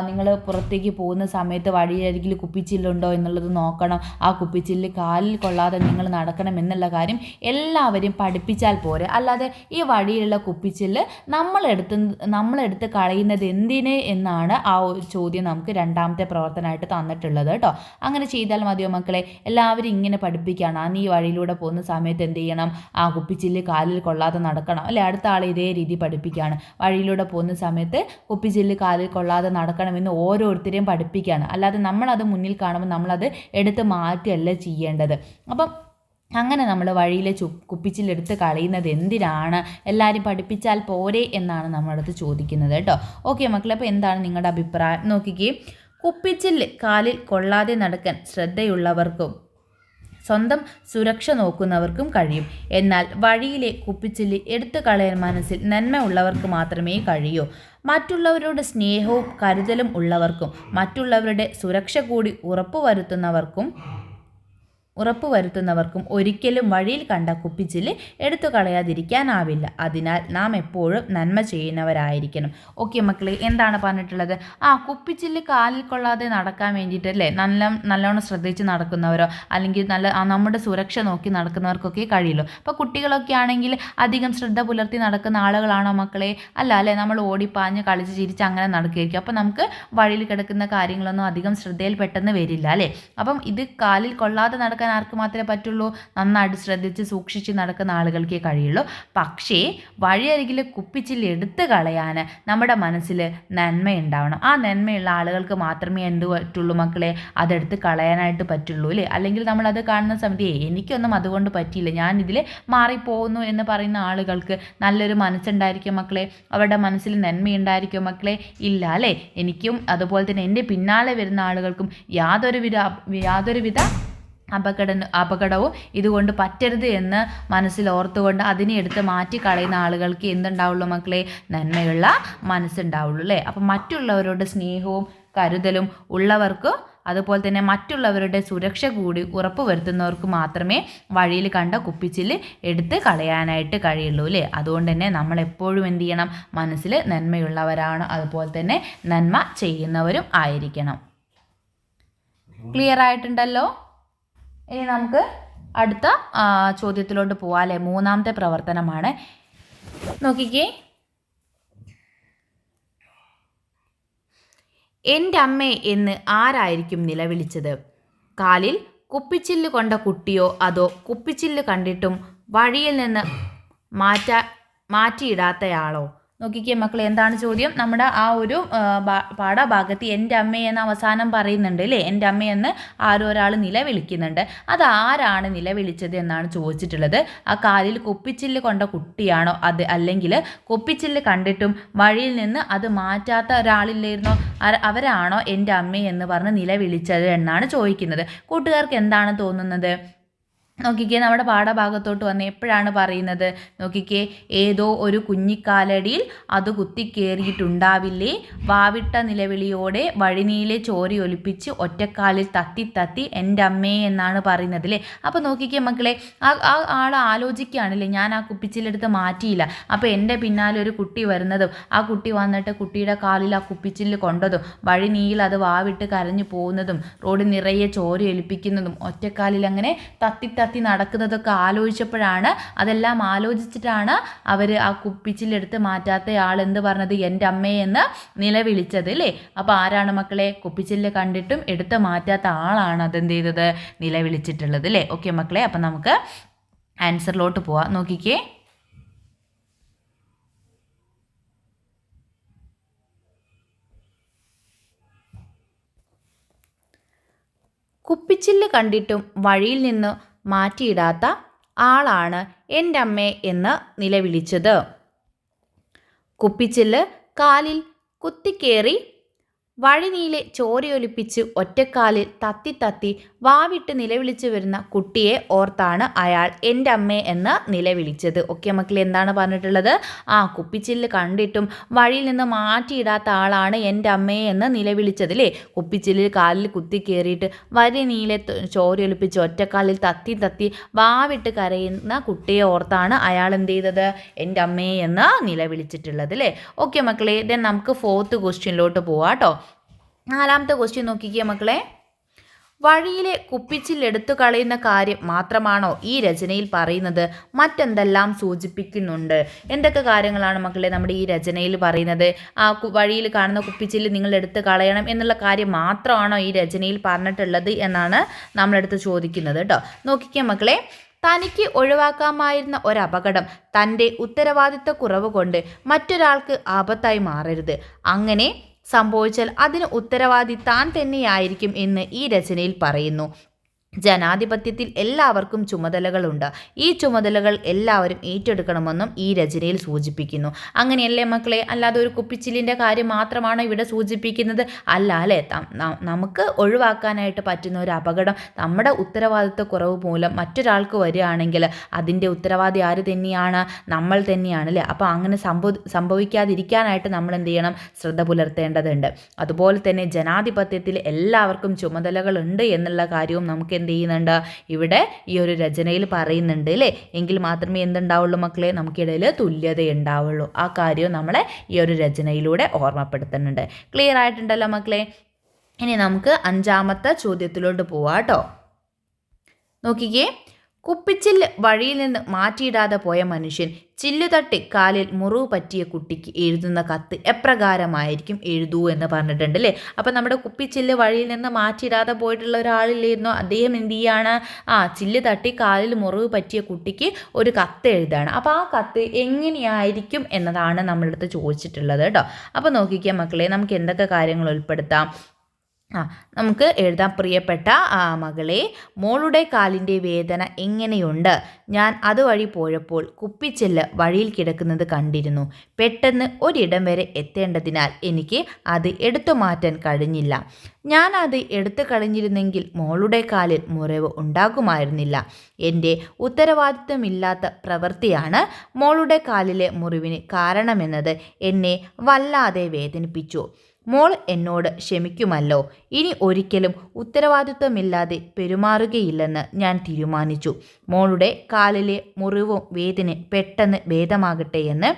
നിങ്ങൾ പുറത്തേക്ക് പോകുന്ന സമയത്ത് വഴിയരികിൽ കുപ്പിച്ചില്ലുണ്ടോ എന്നുള്ളത് നോക്കണം. ആ കുപ്പിച്ചില്ല് കാലിൽ കൊള്ളാതെ നിങ്ങൾ നടക്കണം എന്നുള്ള കാര്യം എല്ലാവരും പഠിപ്പിച്ചാൽ പോരെ. അല്ലാതെ ഈ വഴിയിലുള്ള കുപ്പിച്ചില്ല് നമ്മളെടുത്ത് കളയുന്നത് എന്തിന് എന്നാണ് ആ ചോദ്യം നമുക്ക് രണ്ടാമത്തെ പ്രവർത്തനമായിട്ട് തന്നിട്ടുള്ളത് കേട്ടോ. അങ്ങനെ ചെയ്താൽ മതിയോ മക്കളെ? എല്ലാവരും ഇങ്ങനെ പഠിപ്പിക്കുകയാണ്, നീ വഴിയിലൂടെ പോകുന്ന സമയത്ത് എന്ത് ചെയ്യണം, ആ കുപ്പിച്ചില്ല് കാലിൽ കൊള്ളാതെ നടക്കണം അല്ലേ. അടുത്ത ആൾ ഇതേ രീതി പഠിപ്പിക്കുകയാണ്, വഴിയിലൂടെ പോകുന്ന സമയത്ത് കുപ്പിച്ചില്ല് കാലിൽ കൊള്ളാതെ നടക്കണമെന്ന് ഓരോരുത്തരെയും പഠിപ്പിക്കുകയാണ്. അല്ലാതെ നമ്മളത് മുന്നിൽ കാണുമ്പോൾ നമ്മളത് എടുത്ത് മാറ്റുകയല്ല ചെയ്യേണ്ടത്. അപ്പം അങ്ങനെ നമ്മൾ വഴിയിലെ കുപ്പിച്ചില്ലെടുത്ത് കളയുന്നത് എന്തിനാണ്, എല്ലാവരും പഠിപ്പിച്ചാൽ പോരെ എന്നാണ് നമ്മളടുത്ത് ചോദിക്കുന്നത് കേട്ടോ. ഓക്കെ മക്കളെ, അപ്പോൾ എന്താണ് നിങ്ങളുടെ അഭിപ്രായം നോക്കിക്കേ. കുപ്പിച്ചില്ല് കാലിൽ കൊള്ളാതെ നടക്കാൻ ശ്രദ്ധയുള്ളവർക്കും സ്വന്തം സുരക്ഷ നോക്കുന്നവർക്കും കഴിയും. എന്നാൽ വഴിയിലെ കുപ്പിച്ചില്ല് എടുത്തു കളയാൻ മനസ്സിൽ നന്മ ഉള്ളവർക്ക് മാത്രമേ കഴിയൂ. മറ്റുള്ളവരുടെ സ്നേഹവും കരുതലും ഉള്ളവർക്കും മറ്റുള്ളവരുടെ സുരക്ഷ കൂടി ഉറപ്പുവരുത്തുന്നവർക്കും ഒരിക്കലും വഴിയിൽ കണ്ട കുപ്പിച്ചില്ല് എടുത്തു കളയാതിരിക്കാനാവില്ല. അതിനാൽ നാം എപ്പോഴും നന്മ ചെയ്യുന്നവരായിരിക്കണം. ഓക്കെ മക്കളെ, എന്താണ് പറഞ്ഞിട്ടുള്ളത്, കുപ്പിച്ചില്ല് കാലിൽ കൊള്ളാതെ നടക്കാൻ വേണ്ടിയിട്ടല്ലേ നല്ലോണം ശ്രദ്ധിച്ച് നടക്കുന്നവരോ അല്ലെങ്കിൽ നമ്മുടെ സുരക്ഷ നോക്കി നടക്കുന്നവർക്കൊക്കെ കഴിയുള്ളൂ. അപ്പോൾ കുട്ടികളൊക്കെ ആണെങ്കിൽ അധികം ശ്രദ്ധ പുലർത്തി നടക്കുന്ന ആളുകളാണോ മക്കളെ? അല്ല അല്ലേ, നമ്മൾ ഓടിപ്പാഞ്ഞ് കളിച്ച് ചിരിച്ച് അങ്ങനെ നടക്കുകയായിരിക്കും. അപ്പോൾ നമുക്ക് വഴിയിൽ കിടക്കുന്ന കാര്യങ്ങളൊന്നും അധികം ശ്രദ്ധയിൽ പെട്ടെന്ന് വരില്ല അല്ലേ. അപ്പം ഇത് കാലിൽ കൊള്ളാതെ നടക്കാൻ ആർക്ക് മാത്രമേ പറ്റുള്ളൂ, നന്നായിട്ട് ശ്രദ്ധിച്ച് സൂക്ഷിച്ച് നടക്കുന്ന ആളുകൾക്കേ കഴിയുള്ളൂ. പക്ഷേ വഴിയരികിൽ കുപ്പിച്ചില്ല് എടുത്തു കളയാൻ നമ്മുടെ മനസ്സിൽ നന്മയുണ്ടാവണം. ആ നന്മയുള്ള ആളുകൾക്ക് മാത്രമേ എന്ത് പറ്റുള്ളൂ മക്കളെ, അതെടുത്ത് കളയാനായിട്ട് പറ്റുള്ളൂ അല്ലേ. അല്ലെങ്കിൽ നമ്മളത് കാണുന്ന സമയത്ത് എനിക്കൊന്നും അതുകൊണ്ട് പറ്റിയില്ല, ഞാനിതിൽ മാറിപ്പോകുന്നു എന്ന് പറയുന്ന ആളുകൾക്ക് നല്ലൊരു മനസ്സുണ്ടായിരിക്കും മക്കളെ, അവരുടെ മനസ്സിൽ നന്മയുണ്ടായിരിക്കും മക്കളെ? ഇല്ല അല്ലേ. എനിക്കും അതുപോലെ തന്നെ എൻ്റെ പിന്നാലെ വരുന്ന ആളുകൾക്കും യാതൊരുവിധ അപകടവും ഇതുകൊണ്ട് പറ്റരുത് എന്ന് മനസ്സിൽ ഓർത്തുകൊണ്ട് അതിനെ എടുത്ത് മാറ്റി കളയുന്ന ആളുകൾക്ക് എന്തുണ്ടാവുള്ളൂ മക്കളെ, നന്മയുള്ള മനസ്സുണ്ടാവുള്ളൂ അല്ലേ. അപ്പം മറ്റുള്ളവരുടെ സ്നേഹവും കരുതലും ഉള്ളവർക്ക് അതുപോലെ തന്നെ മറ്റുള്ളവരുടെ സുരക്ഷ കൂടി ഉറപ്പുവരുത്തുന്നവർക്ക് മാത്രമേ വഴിയിൽ കണ്ട കുപ്പിച്ചില്ല് എടുത്ത് കളയാനായിട്ട് കഴിയുള്ളൂ അല്ലേ. അതുകൊണ്ട് തന്നെ നമ്മളെപ്പോഴും എന്ത് ചെയ്യണം, മനസ്സിൽ നന്മയുള്ളവരാണ്, അതുപോലെ തന്നെ നന്മ ചെയ്യുന്നവരും ആയിരിക്കണം. ക്ലിയർ ആയിട്ടുണ്ടല്ലോ? ഇനി നമുക്ക് അടുത്ത ചോദ്യത്തിലോട്ട് പോവാം അല്ലേ? മൂന്നാമത്തെ പ്രവർത്തനമാണ്. നോക്കിക്കേ, എൻ്റെ അമ്മേ എന്ന് ആരായിരിക്കും നിലവിളിച്ചത്? കാലിൽ കുപ്പിച്ചില്ല് കൊണ്ട കുട്ടിയോ അതോ കുപ്പിച്ചില്ല് കണ്ടിട്ടും വഴിയിൽ നിന്ന് മാറ്റിയിടാത്തയാളോ? നോക്കിക്കേ മക്കളെ, എന്താണ് ചോദ്യം? നമ്മുടെ ആ ഒരു പാഠഭാഗത്ത് എൻ്റെ അമ്മയെന്ന് അവസാനം പറയുന്നുണ്ട് അല്ലേ? എൻ്റെ അമ്മയെന്ന് ആരോ ഒരാൾ നിലവിളിക്കുന്നുണ്ട്. അത് ആരാണ് നിലവിളിച്ചത് എന്നാണ് ചോദിച്ചിട്ടുള്ളത്. ആ കാലിൽ കുപ്പിച്ചില്ല് കൊണ്ട കുട്ടിയാണോ, അത് അല്ലെങ്കിൽ കുപ്പിച്ചില്ല് കണ്ടിട്ടും വഴിയിൽ നിന്ന് അത് മാറ്റാത്ത ഒരാളില്ലായിരുന്നോ, അവരാണോ എൻ്റെ അമ്മയെന്ന് പറഞ്ഞ് നിലവിളിച്ചത് എന്നാണ് ചോദിക്കുന്നത്. കൂട്ടുകാർക്ക് എന്താണ് തോന്നുന്നത്? നോക്കിക്കേ, നമ്മുടെ പാഠഭാഗത്തോട്ട് വന്ന് എപ്പോഴാണ് പറയുന്നത്? നോക്കിക്കേ, ഏതോ ഒരു കുഞ്ഞിക്കാലടിയിൽ അത് കുത്തിക്കേറിയിട്ടുണ്ടാവില്ലേ, വാവിട്ട നിലവിളിയോടെ വഴിനീളെ ചോരയൊലിപ്പിച്ച് ഒറ്റക്കാലിൽ തത്തി തത്തി എൻ്റെ അമ്മേ എന്നാണ് പറയുന്നത് അല്ലേ? അപ്പോൾ നോക്കിക്കേ മക്കളെ, ആ ആൾ ആലോചിക്കുകയാണല്ലേ, ഞാൻ ആ കുപ്പിച്ചില്ലെടുത്ത് മാറ്റിയില്ല, അപ്പോൾ എൻ്റെ പിന്നാലെ ഒരു കുട്ടി വരുന്നതും ആ കുട്ടി വന്നിട്ട് കുട്ടിയുടെ കാലിൽ ആ കുപ്പിച്ചില്ല് കൊണ്ടതും വഴിനീൾ അത് വാവിട്ട് കരഞ്ഞു പോകുന്നതും റോഡ് നിറയെ ചോരയൊലിപ്പിക്കുന്നതും ഒറ്റക്കാലിൽ അങ്ങനെ തത്തി നടക്കുന്നതൊക്കെ ആലോചിച്ചപ്പോഴാണ്, അതെല്ലാം ആലോചിച്ചിട്ടാണ് അവർ ആ കുപ്പിച്ചില്ലെടുത്ത് മാറ്റാത്ത ആൾ എന്ത് പറഞ്ഞത്? എൻ്റെ അമ്മയെന്ന് നിലവിളിച്ചത് അല്ലേ? അപ്പോൾ ആരാണ് മക്കളെ? കുപ്പിച്ചില്ല് കണ്ടിട്ടും എടുത്ത് മാറ്റാത്ത ആളാണ് അതെന്ത് ചെയ്തത്? നിലവിളിച്ചിട്ടുള്ളത് അല്ലേ? ഓക്കെ മക്കളെ, അപ്പം നമുക്ക് ആൻസറിലോട്ട് പോവാം. നോക്കിക്കേ, കുപ്പിച്ചില്ല് കണ്ടിട്ടും വഴിയിൽ നിന്ന് മാറ്റിയിടാത്ത ആളാണ് എൻ്റെ അമ്മേ എന്ന് നിലവിളിച്ചത്. കുപ്പിച്ചില്ല് കാലിൽ കുത്തിക്കേറി വഴിനീളെ ചോരയൊലിപ്പിച്ച് ഒറ്റക്കാലിൽ തത്തി തത്തി വാവിട്ട് നിലവിളിച്ചു വരുന്ന കുട്ടിയെ ഓർത്താണ് അയാൾ എൻ്റെ അമ്മേ എന്ന് നിലവിളിച്ചത്. ഓക്കെ മക്കളെ, എന്താണ് പറഞ്ഞിട്ടുള്ളത്? ആ കുപ്പിച്ചില്ല് കണ്ടിട്ടും വഴിയിൽ നിന്ന് മാറ്റിയിടാത്ത ആളാണ് എൻ്റെ അമ്മയെ എന്ന് നിലവിളിച്ചത് അല്ലേ? കുപ്പിച്ചില്ലിൽ കാലിൽ കുത്തിക്കേറിയിട്ട് വഴിനീളെ ചോരയൊലിപ്പിച്ച് ഒറ്റക്കാലിൽ തത്തി തത്തി വാവിട്ട് കരയുന്ന കുട്ടിയെ ഓർത്താണ് അയാൾ എന്ത് ചെയ്തത്? എൻ്റെ അമ്മയെ എന്ന് നിലവിളിച്ചിട്ടുള്ളത് അല്ലേ? ഓക്കെ മക്കളെ, ദെൻ നമുക്ക് 4th ക്വസ്റ്റ്യനിലോട്ട് പോവാം കേട്ടോ. 4ാമത്തെ ക്വസ്റ്റ്യൻ നോക്കിക്കേ മക്കളെ, വഴിയിലെ കുപ്പിച്ചില്ലെടുത്തു കളയുന്ന കാര്യം മാത്രമാണോ ഈ രചനയിൽ പറയുന്നത്? മറ്റെന്തെല്ലാം സൂചിപ്പിക്കുന്നുണ്ട്? എന്തൊക്കെ കാര്യങ്ങളാണ് മക്കളെ നമ്മുടെ ഈ രചനയിൽ പറയുന്നത്? ആ വഴിയിൽ കാണുന്ന കുപ്പിച്ചില്ല് നിങ്ങൾ എടുത്ത് കളയണം എന്നുള്ള കാര്യം മാത്രമാണോ ഈ രചനയിൽ പറഞ്ഞിട്ടുള്ളത് എന്നാണ് നമ്മളെടുത്ത് ചോദിക്കുന്നത് കേട്ടോ. നോക്കിക്കേ മക്കളെ, തനിക്ക് ഒഴിവാക്കാമായിരുന്ന ഒരപകടം തൻ്റെ ഉത്തരവാദിത്തക്കുറവ് കൊണ്ട് മറ്റൊരാൾക്ക് ആപത്തായി മാറരുത്. അങ്ങനെ സംഭവിച്ചാൽ അതിന് ഉത്തരവാദി താൻ തന്നെയായിരിക്കും എന്ന് ഈ രചനയിൽ പറയുന്നു. ജനാധിപത്യത്തിൽ എല്ലാവർക്കും ചുമതലകളുണ്ട്. ഈ ചുമതലകൾ എല്ലാവരും ഏറ്റെടുക്കണമെന്നും ഈ രചനയിൽ സൂചിപ്പിക്കുന്നു. അങ്ങനെയല്ലേ മക്കളെ? അല്ലാതെ ഒരു കുപ്പിച്ചില്ലിൻ്റെ കാര്യം മാത്രമാണോ ഇവിടെ സൂചിപ്പിക്കുന്നത്? അല്ല അല്ലേ? നമുക്ക് ഒഴിവാക്കാനായിട്ട് പറ്റുന്ന ഒരു അപകടം നമ്മുടെ ഉത്തരവാദിത്വക്കുറവ് മൂലം മറ്റൊരാൾക്ക് വരികയാണെങ്കിൽ അതിൻ്റെ ഉത്തരവാദി ആര് തന്നെയാണ്? നമ്മൾ തന്നെയാണ് അല്ലേ? അപ്പോൾ അങ്ങനെ സംഭവിക്കാതിരിക്കാനായിട്ട് നമ്മൾ എന്ത് ചെയ്യണം? ശ്രദ്ധ പുലർത്തേണ്ടതുണ്ട്. അതുപോലെ തന്നെ ജനാധിപത്യത്തിൽ എല്ലാവർക്കും ചുമതലകളുണ്ട് എന്നുള്ള കാര്യവും നമുക്ക് എന്ത് ചെയ്യുന്നുണ്ട്? ഇവിടെ ഈ ഒരു രചനയിൽ പറയുന്നുണ്ട് അല്ലേ? എങ്കിൽ മാത്രമേ എന്തുണ്ടാവുള്ളൂ മക്കളെ? നമുക്കിടയിൽ തുല്യത ഉണ്ടാവുള്ളൂ. ആ കാര്യവും നമ്മളെ ഈ ഒരു രചനയിലൂടെ ഓർമ്മപ്പെടുത്തുന്നുണ്ട്. ക്ലിയർ ആയിട്ടുണ്ടല്ലോ മക്കളെ? ഇനി നമുക്ക് 5ാമത്തെ ചോദ്യത്തിലോട്ട് പോവാം കേട്ടോ. നോക്കിക്കേ, കുപ്പിച്ചില്ല് വഴിയിൽ നിന്ന് മാറ്റിയിടാതെ പോയ മനുഷ്യൻ ചില്ലുതട്ടി കാലിൽ മുറിവ് പറ്റിയ കുട്ടിക്ക് എഴുതുന്ന കത്ത് എപ്രകാരമായിരിക്കും എഴുതൂ എന്ന് പറഞ്ഞിട്ടുണ്ട് അല്ലേ? അപ്പം നമ്മുടെ കുപ്പിച്ചില്ല് വഴിയിൽ നിന്ന് മാറ്റിയിടാതെ പോയിട്ടുള്ള ഒരാളില്ലായിരുന്നോ? അദ്ദേഹം എന്ത് ചെയ്യാണ്? ചില്ല് തട്ടി കാലിൽ മുറിവ് പറ്റിയ കുട്ടിക്ക് ഒരു കത്ത് എഴുതാണ്. അപ്പോൾ ആ കത്ത് എങ്ങനെയായിരിക്കും എന്നതാണ് നമ്മളടുത്ത് ചോദിച്ചിട്ടുള്ളത് കേട്ടോ. അപ്പോൾ നോക്കിക്കാൻ മക്കളെ, നമുക്ക് എന്തൊക്കെ കാര്യങ്ങൾ ഉൾപ്പെടുത്താം? നമുക്ക് എഴുതാം. പ്രിയപ്പെട്ട മകളെ, മോളുടെ കാലിൻ്റെ വേദന എങ്ങനെയുണ്ട്? ഞാൻ അതുവഴി പോയപ്പോൾ കുപ്പിച്ചില്ല് വഴിയിൽ കിടക്കുന്നത് കണ്ടിരുന്നു. പെട്ടെന്ന് ഒരിടം വരെ എത്തേണ്ടതിനാൽ എനിക്ക് അത് എടുത്തു മാറ്റാൻ കഴിഞ്ഞില്ല. ഞാൻ അത് എടുത്തു കളഞ്ഞിരുന്നെങ്കിൽ മോളുടെ കാലിൽ മുറിവ് ഉണ്ടാകുമായിരുന്നില്ല. എൻ്റെ ഉത്തരവാദിത്വമില്ലാത്ത പ്രവൃത്തിയാണ് മോളുടെ കാലിലെ മുറിവിന് കാരണമെന്നത് എന്നെ വല്ലാതെ വേദനിപ്പിച്ചു. മോൾ എന്നോട് ക്ഷമിക്കുമല്ലോ. ഇനി ഒരിക്കലും ഉത്തരവാദിത്വമില്ലാതെ പെരുമാറുകയില്ലെന്ന് ഞാൻ തീരുമാനിച്ചു. മോളുടെ കാലിലെ മുറിവും വേദന പെട്ടെന്ന് ഭേദമാകട്ടെ എന്ന്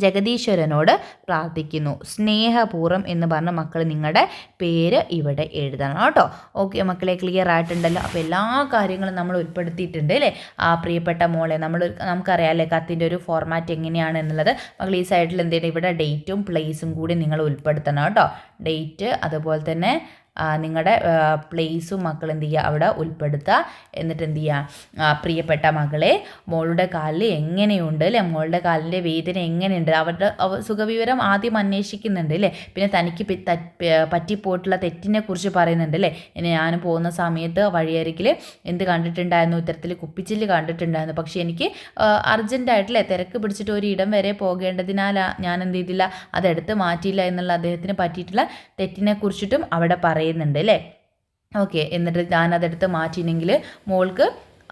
ജഗദീശ്വരനോട് പ്രാർത്ഥിക്കുന്നു. സ്നേഹപൂർവ്വം എന്ന് പറഞ്ഞ മക്കൾ നിങ്ങളുടെ പേര് ഇവിടെ എഴുതണം കേട്ടോ. ഓക്കെ മക്കളെ, ക്ലിയർ ആയിട്ടുണ്ടല്ലോ. അപ്പോൾ എല്ലാ കാര്യങ്ങളും നമ്മൾ ഉൾപ്പെടുത്തിയിട്ടുണ്ട് അല്ലേ. ആ പ്രിയപ്പെട്ട മോളെ നമുക്കറിയാം അല്ലേ കത്തിൻ്റെ ഒരു ഫോർമാറ്റ് എങ്ങനെയാണ് എന്നുള്ളത്. മക്കൾ ഈ സൈഡിൽ എന്ത് ചെയ്യണം, ഇവിടെ ഡേറ്റും പ്ലേസും കൂടി നിങ്ങൾ ഉൾപ്പെടുത്തണം കേട്ടോ. ഡേറ്റ് അതുപോലെ തന്നെ നിങ്ങളുടെ പ്ലേസും മക്കൾ എന്ത് ചെയ്യുക അവിടെ ഉൾപ്പെടുത്തുക. എന്നിട്ട് എന്ത് ചെയ്യുക, പ്രിയപ്പെട്ട മകളെ മോളുടെ കാലിൽ എങ്ങനെയുണ്ട് അല്ലേ, മോളുടെ കാലിൻ്റെ വേദന എങ്ങനെയുണ്ട്, അവരുടെ സുഖവിവരം ആദ്യം അന്വേഷിക്കുന്നുണ്ട് അല്ലേ. പിന്നെ തനിക്ക് പറ്റിപ്പോയിട്ടുള്ള തെറ്റിനെ കുറിച്ച് പറയുന്നുണ്ട് അല്ലേ. ഞാൻ പോകുന്ന സമയത്ത് വഴിയരികിൽ എന്ത് കണ്ടിട്ടുണ്ടായിരുന്നു, ഇത്തരത്തിൽ കുപ്പിച്ചില്ല് കണ്ടിട്ടുണ്ടായിരുന്നു. പക്ഷേ എനിക്ക് അർജൻറ്റായിട്ടല്ലേ തിരക്ക് പിടിച്ചിട്ട് ഒരു ഇടം വരെ പോകേണ്ടതിനാൽ ഞാൻ എന്ത് ചെയ്തില്ല, അതെടുത്ത് മാറ്റിയില്ല എന്നുള്ള അദ്ദേഹത്തിന് പറ്റിയിട്ടുള്ള തെറ്റിനെ കുറിച്ചിട്ടും അവിടെ പറയുന്നുണ്ട് അല്ലേ. ഓക്കെ, എന്നിട്ട് ഞാനതെടുത്ത് മാറ്റിയില്ലെങ്കിൽ മോൾക്ക്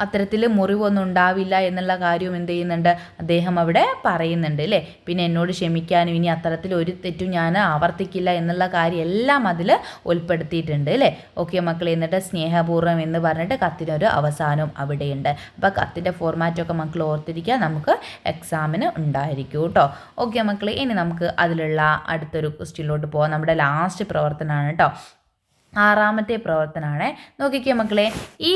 അത്തരത്തിൽ മുറിവൊന്നും ഉണ്ടാവില്ല എന്നുള്ള കാര്യം എന്ത് ചെയ്യുന്നുണ്ട്, അദ്ദേഹം അവിടെ പറയുന്നുണ്ട് അല്ലേ. പിന്നെ എന്നോട് ക്ഷമിക്കാനും ഇനി അത്തരത്തിൽ ഒരു തെറ്റും ഞാൻ ആവർത്തിക്കില്ല എന്നുള്ള കാര്യം എല്ലാം അതിൽ ഉൾപ്പെടുത്തിയിട്ടുണ്ട് അല്ലേ. ഓക്കെ മക്കളെ, എന്നിട്ട് സ്നേഹപൂർവ്വം എന്ന് പറഞ്ഞിട്ട് കത്തിനൊരു അവസാനവും അവിടെയുണ്ട്. അപ്പോൾ കത്തിൻ്റെ ഫോർമാറ്റൊക്കെ മക്കൾ ഓർത്തിരിക്കുക, നമുക്ക് എക്സാമിന് ഉണ്ടായിരിക്കും കേട്ടോ. ഓക്കെ മക്കളെ, ഇനി നമുക്ക് അതിലുള്ള അടുത്തൊരു ക്വസ്റ്റ്യനിലോട്ട് പോകാം. നമ്മുടെ ലാസ്റ്റ് പ്രവർത്തനമാണ് കേട്ടോ. 6ാമത്തെ പ്രവർത്തനമാണ്. നോക്കിക്കേ മക്കളെ, ഈ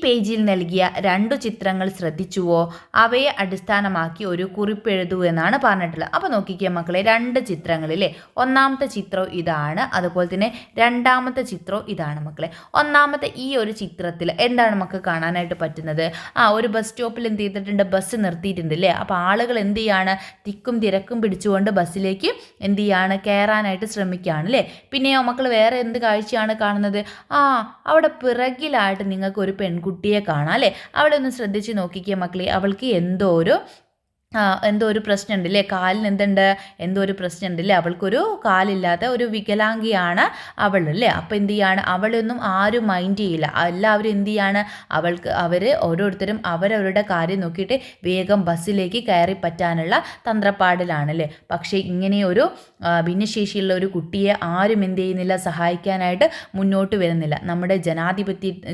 പേജിൽ നൽകിയ 2 ചിത്രങ്ങൾ ശ്രദ്ധിച്ചുവോ? അവയെ അടിസ്ഥാനമാക്കി ഒരു കുറിപ്പ് എഴുതൂ എന്നാണ് പറഞ്ഞിട്ടുള്ളത്. അപ്പോൾ നോക്കിക്കേ മക്കളെ, 2 ചിത്രങ്ങളിലെ ഒന്നാമത്തെ ചിത്രം ഇതാണ്, അതുപോലെ തന്നെ രണ്ടാമത്തെ ചിത്രം ഇതാണ് മക്കളെ. ഒന്നാമത്തെ ഈ ഒരു ചിത്രത്തിൽ എന്താണ് നമുക്ക് കാണാനായിട്ട് പറ്റുന്നത്? ഒരു ബസ് സ്റ്റോപ്പിൽ എന്ത് ചെയ്തിട്ടുണ്ട്, ബസ് നിർത്തിയിട്ടുണ്ട് അല്ലേ. അപ്പോൾ ആളുകൾ എന്ത് ചെയ്യാണ്, തിക്കും തിരക്കും പിടിച്ചുകൊണ്ട് ബസ്സിലേക്ക് എന്ത് ചെയ്യാണ്, കയറാനായിട്ട് ശ്രമിക്കുകയാണ് അല്ലേ. പിന്നെയോ മക്കൾ വേറെ എന്ത് കാഴ്ചയാണ് കാണുന്നത്? അവിടെ പിറകിലായിട്ട് നിങ്ങൾക്ക് ഒരു പെൺകുട്ടിയെ കാണാം അല്ലേ. അവളെ ഒന്ന് ശ്രദ്ധിച്ച് നോക്കിക്കേ മക്കളെ, അവൾക്ക് എന്തോ ഒരു പ്രശ്നമുണ്ട് അല്ലേ, കാലിന് എന്തോ ഒരു പ്രശ്നമുണ്ട് അല്ലേ. അവൾക്കൊരു കാലില്ലാത്ത ഒരു വികലാംഗിയാണ് അവൾ അല്ലേ. അപ്പോൾ എന്ത് ചെയ്യാണ്, അവളൊന്നും ആരും മൈൻഡ് ചെയ്യില്ല. എല്ലാവരും എന്ത് ചെയ്യാണ്, അവർ ഓരോരുത്തരും അവരവരുടെ കാര്യം നോക്കിയിട്ട് വേഗം ബസ്സിലേക്ക് കയറി പറ്റാനുള്ള തന്ത്രപ്പാടിലാണല്ലേ. പക്ഷേ ഇങ്ങനെ ഒരു ഭിന്നശേഷിയുള്ള ഒരു കുട്ടിയെ ആരും എന്ത് ചെയ്യുന്നില്ല, സഹായിക്കാനായിട്ട് മുന്നോട്ട് വരുന്നില്ല. നമ്മുടെ